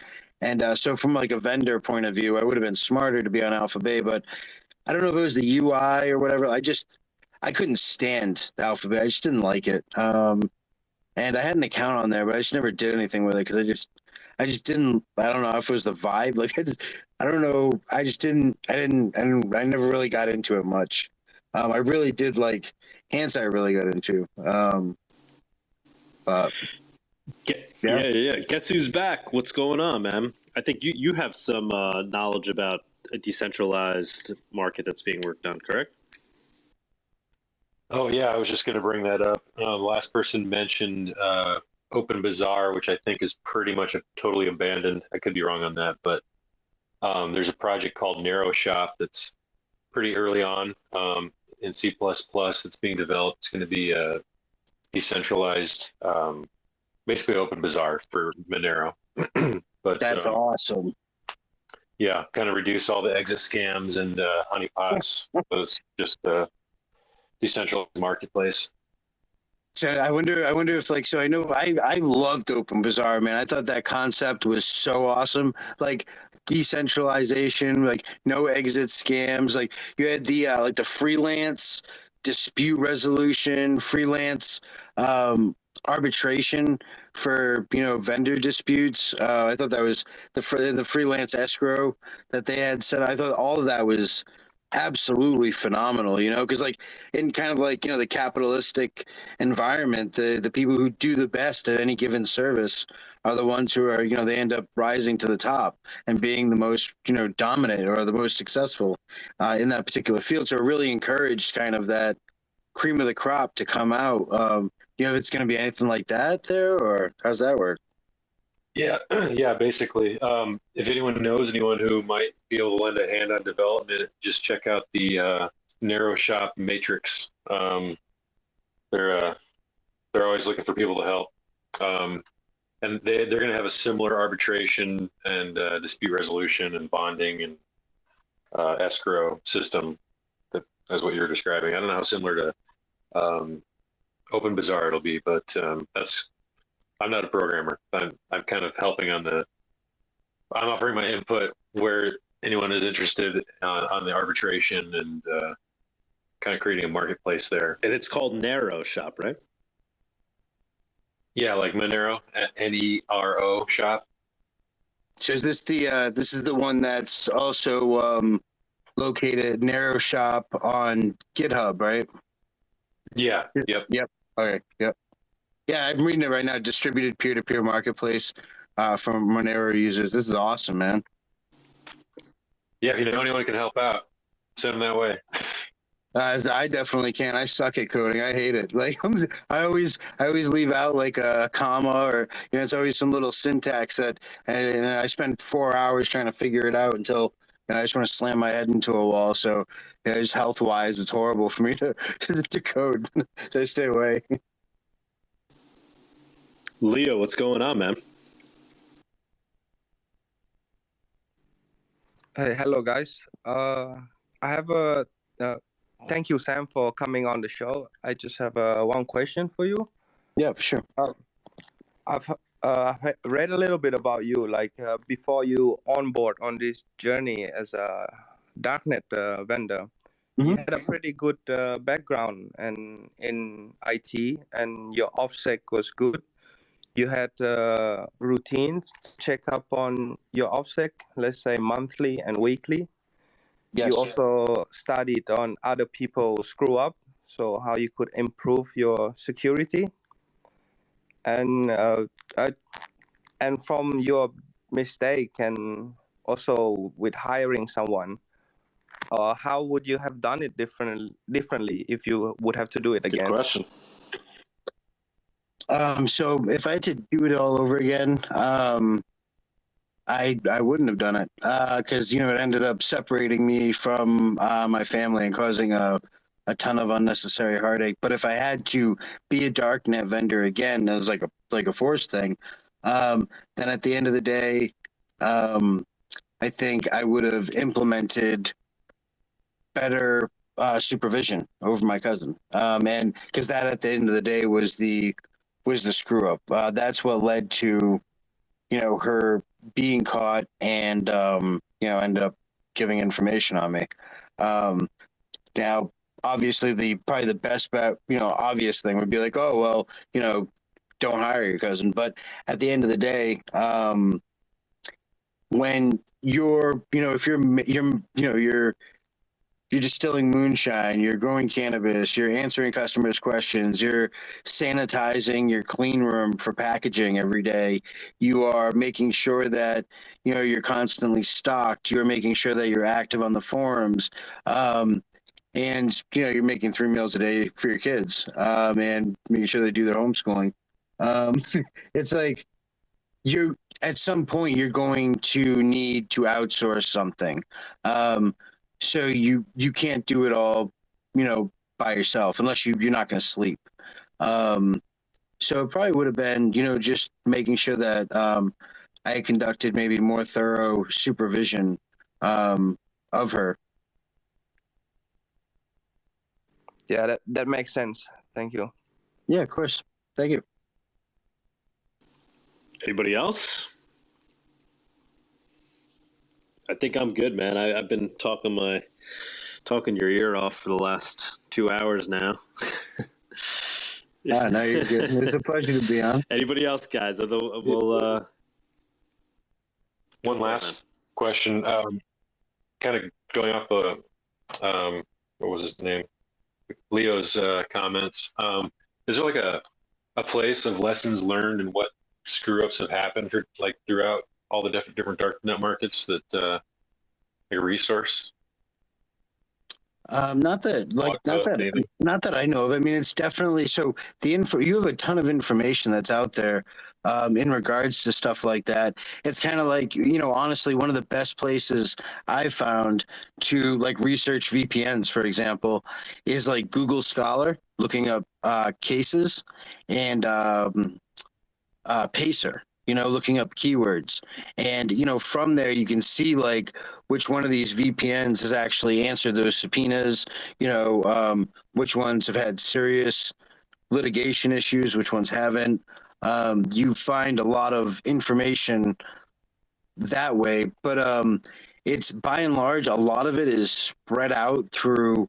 [SPEAKER 5] And so from like a vendor point of view, I would have been smarter to be on Alpha Bay, but I don't know if it was the UI or whatever. I couldn't stand Alpha Bay. I just didn't like it. And I had an account on there, but I just never did anything with it because I just didn't. I don't know if it was the vibe. Like I don't know. I never really got into it much. I really did like Hansa. I really got into.
[SPEAKER 6] Yeah. Guess who's back? What's going on, man? I think you have some knowledge about a decentralized market that's being worked on, correct?
[SPEAKER 7] Oh yeah, I was just going to bring that up. The last person mentioned Open Bazaar, which I think is pretty much totally abandoned. I could be wrong on that, but there's a project called Neroshop that's pretty early on in C++. It's being developed. It's going to be a decentralized, basically Open Bazaar for Monero. But
[SPEAKER 5] that's awesome.
[SPEAKER 7] Yeah, kind of reduce all the exit scams and honeypots. So it's just a decentralized marketplace.
[SPEAKER 5] So I wonder if so I know I loved Open Bazaar, man. I thought that concept was so awesome. Like decentralization, like no exit scams. Like you had the freelance dispute resolution, freelance arbitration for vendor disputes. I thought that was the freelance escrow that they had set. I thought all of that was absolutely phenomenal, because like in kind of like the capitalistic environment, the people who do the best at any given service are the ones who are, they end up rising to the top and being the most, dominant or the most successful in that particular field. So it really encouraged kind of that cream of the crop to come out. If it's going to be anything like that there, or how's that work?
[SPEAKER 7] Yeah, yeah, basically. If anyone knows anyone who might be able to lend a hand on development, just check out the Neroshop Matrix. They're always looking for people to help. And they're going to have a similar arbitration and dispute resolution and bonding and escrow system as what you're describing. I don't know how similar to OpenBazaar it'll be, but I'm not a programmer. I'm kind of helping I'm offering my input where anyone is interested on the arbitration and kind of creating a marketplace there.
[SPEAKER 6] And it's called Neroshop, right?
[SPEAKER 7] Yeah, like Monero, Nero shop.
[SPEAKER 5] So is this this is the one that's also located Neroshop on GitHub, right?
[SPEAKER 7] Yeah. Yep.
[SPEAKER 5] Okay. Yep. Yeah, I'm reading it right now. Distributed peer-to-peer marketplace from Monero users. This is awesome, man.
[SPEAKER 7] Yeah, if you know anyone who can help out, send them that way.
[SPEAKER 5] I definitely can. I suck at coding. I hate it. Like I always leave out like a comma or it's always some little syntax and I spend 4 hours trying to figure it out until I just want to slam my head into a wall. So just health wise, it's horrible for me to code. So I stay away.
[SPEAKER 6] Leo, what's going on, man?
[SPEAKER 8] Hey, hello guys. I have a thank you, Sam, for coming on the show. I just have one question for you.
[SPEAKER 5] Yeah, for sure.
[SPEAKER 8] I've read a little bit about you, like before you onboard on this journey as a Darknet vendor.
[SPEAKER 5] Mm-hmm.
[SPEAKER 8] You had a pretty good background and in IT, and your OpSec was good. You had routines check up on your OpSec, let's say monthly and weekly.
[SPEAKER 5] Yes.
[SPEAKER 8] You also studied on other people screw up, so how you could improve your security. And from your mistake and also with hiring someone, how would you have done it differently if you would have to do it again?
[SPEAKER 6] Good question.
[SPEAKER 5] So if I had to do it all over again, I wouldn't have done it because it ended up separating me from my family and causing a ton of unnecessary heartache. But if I had to be a Darknet vendor again, as like a forced thing, then at the end of the day, I think I would have implemented better supervision over my cousin, and because that at the end of the day was the screw up. That's what led to her being caught and ended up giving information on me. Now obviously probably the best bet, obvious thing would be like, oh well, don't hire your cousin. But at the end of the day, when you're if you're distilling moonshine, you're growing cannabis, you're answering customers' questions, you're sanitizing your clean room for packaging every day, you are making sure that you're constantly stocked, you're making sure that you're active on the forums, and you're making 3 meals a day for your kids, and making sure they do their homeschooling. It's like you at some point you're going to need to outsource something. So you can't do it all, by yourself unless you're not going to sleep. So it probably would have been, just making sure that I conducted maybe more thorough supervision of her.
[SPEAKER 8] Yeah, that makes sense. Thank you.
[SPEAKER 5] Yeah, of course. Thank you.
[SPEAKER 6] Anybody else? I think I'm good, man. I've been talking your ear off for the last 2 hours now.
[SPEAKER 5] No, you're good. It's a pleasure to be on.
[SPEAKER 6] Anybody else, guys? We'll
[SPEAKER 7] One last question. Kind of going off the what was his name? Leo's comments. Is there like a place of lessons learned and what screw ups have happened for, like throughout all the different darknet markets that like a resource?
[SPEAKER 5] Not that I know of. I mean, it's definitely so you have a ton of information that's out there in regards to stuff like that. It's kind of like, honestly, one of the best places I've found to like research VPNs, for example, is like Google Scholar, looking up cases, and Pacer, looking up keywords. And, from there you can see like which one of these VPNs has actually answered those subpoenas, which ones have had serious litigation issues, which ones haven't. You find a lot of information that way, but it's by and large, a lot of it is spread out through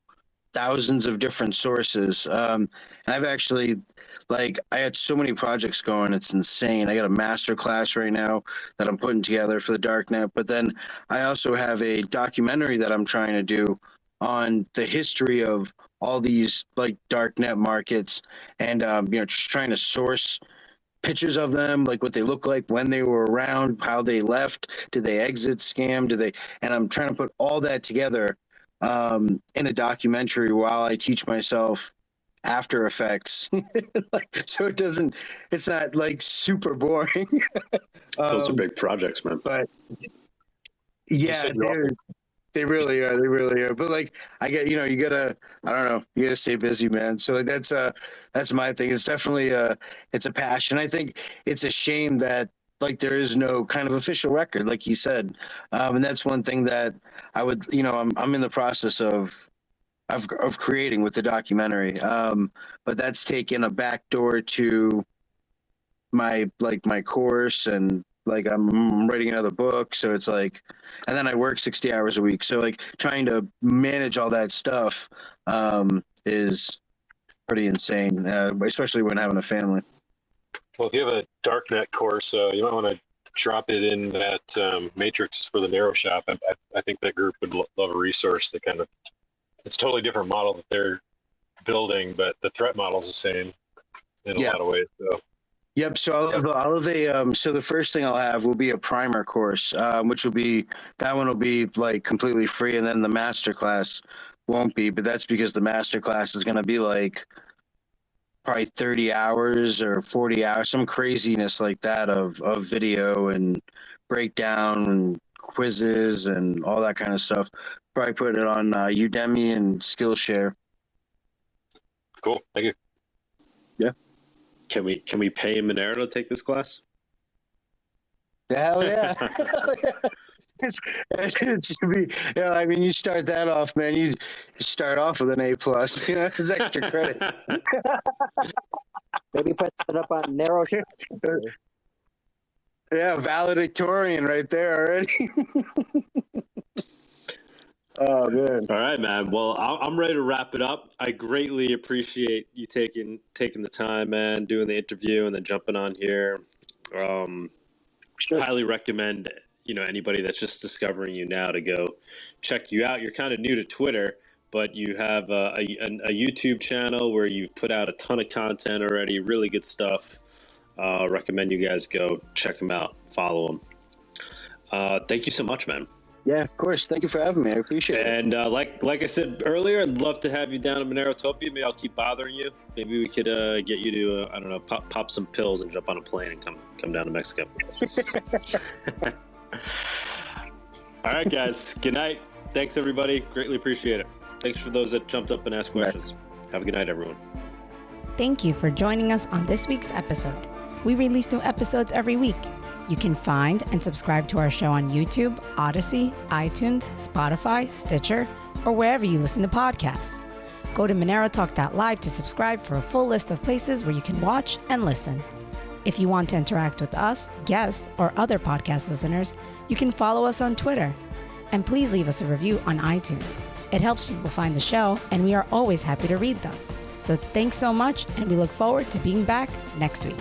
[SPEAKER 5] thousands of different sources. I've actually, I had so many projects going, it's insane. I got a master class right now that I'm putting together for the Darknet, but then I also have a documentary that I'm trying to do on the history of all these like Darknet markets, and just trying to source pictures of them, like what they look like when they were around, how they left, did they exit, scam, and I'm trying to put all that together in a documentary while I teach myself After Effects. So it's not like super boring.
[SPEAKER 6] Those are big projects, man.
[SPEAKER 5] But yeah, they really are. They really are. But like, I get, you gotta, I don't know, you gotta stay busy, man. So like, that's my thing. It's definitely it's a passion. I think it's a shame that like there is no kind of official record, like he said. And that's one thing that I would, I'm in the process of creating with the documentary. But that's taken a backdoor to my course, and like I'm writing another book. So it's like, and then I work 60 hours a week. So like trying to manage all that stuff is pretty insane, especially when having a family.
[SPEAKER 7] Well, if you have a Darknet course, you might want to drop it in that matrix for the Neroshop. I think that group would love a resource that kind of, it's a totally different model that they're building, but the threat model is the same in a lot of ways. So.
[SPEAKER 5] Yep. So so the first thing I'll have will be a primer course, which will be, that one will be like completely free. And then the master class won't be, but that's because the master class is going to be like probably 30 hours or 40 hours, some craziness like that of video and breakdown and quizzes and all that kind of stuff. Probably put it on Udemy and Skillshare.
[SPEAKER 7] Cool. Thank you.
[SPEAKER 5] Yeah.
[SPEAKER 6] Can we pay Monero to take this class?
[SPEAKER 5] Hell yeah. It should be, I mean, you start that off, man. You start off with an A+. It's extra credit.
[SPEAKER 4] Maybe put it up on Neroshop.
[SPEAKER 5] Yeah, valedictorian right there already. Oh man!
[SPEAKER 6] All right, man. Well, I'm ready to wrap it up. I greatly appreciate you taking the time, man, doing the interview and then jumping on here.
[SPEAKER 5] Sure.
[SPEAKER 6] Highly recommend anybody that's just discovering you now to go check you out. You're kind of new to Twitter, but you have a YouTube channel where you've put out a ton of content already. Really good stuff. Recommend you guys go check them out, follow them. Thank you so much, man.
[SPEAKER 5] Yeah, of course. Thank you for having me. I appreciate it.
[SPEAKER 6] And like I said earlier, I'd love to have you down in Monerotopia. Maybe I'll keep bothering you. Maybe we could get you to I don't know, pop some pills and jump on a plane and come down to Mexico. All right, guys. Good night. Thanks, everybody. Greatly appreciate it. Thanks for those that jumped up and asked questions. Have a good night, everyone.
[SPEAKER 2] Thank you for joining us on this week's episode. We release new episodes every week. You can find and subscribe to our show on YouTube, Odyssey, iTunes, Spotify, Stitcher, or wherever you listen to podcasts. Go to monerotalk.live to subscribe for a full list of places where you can watch and listen. If you want to interact with us, guests, or other podcast listeners, you can follow us on Twitter. And please leave us a review on iTunes. It helps people find the show, and we are always happy to read them. So thanks so much, and we look forward to being back next week.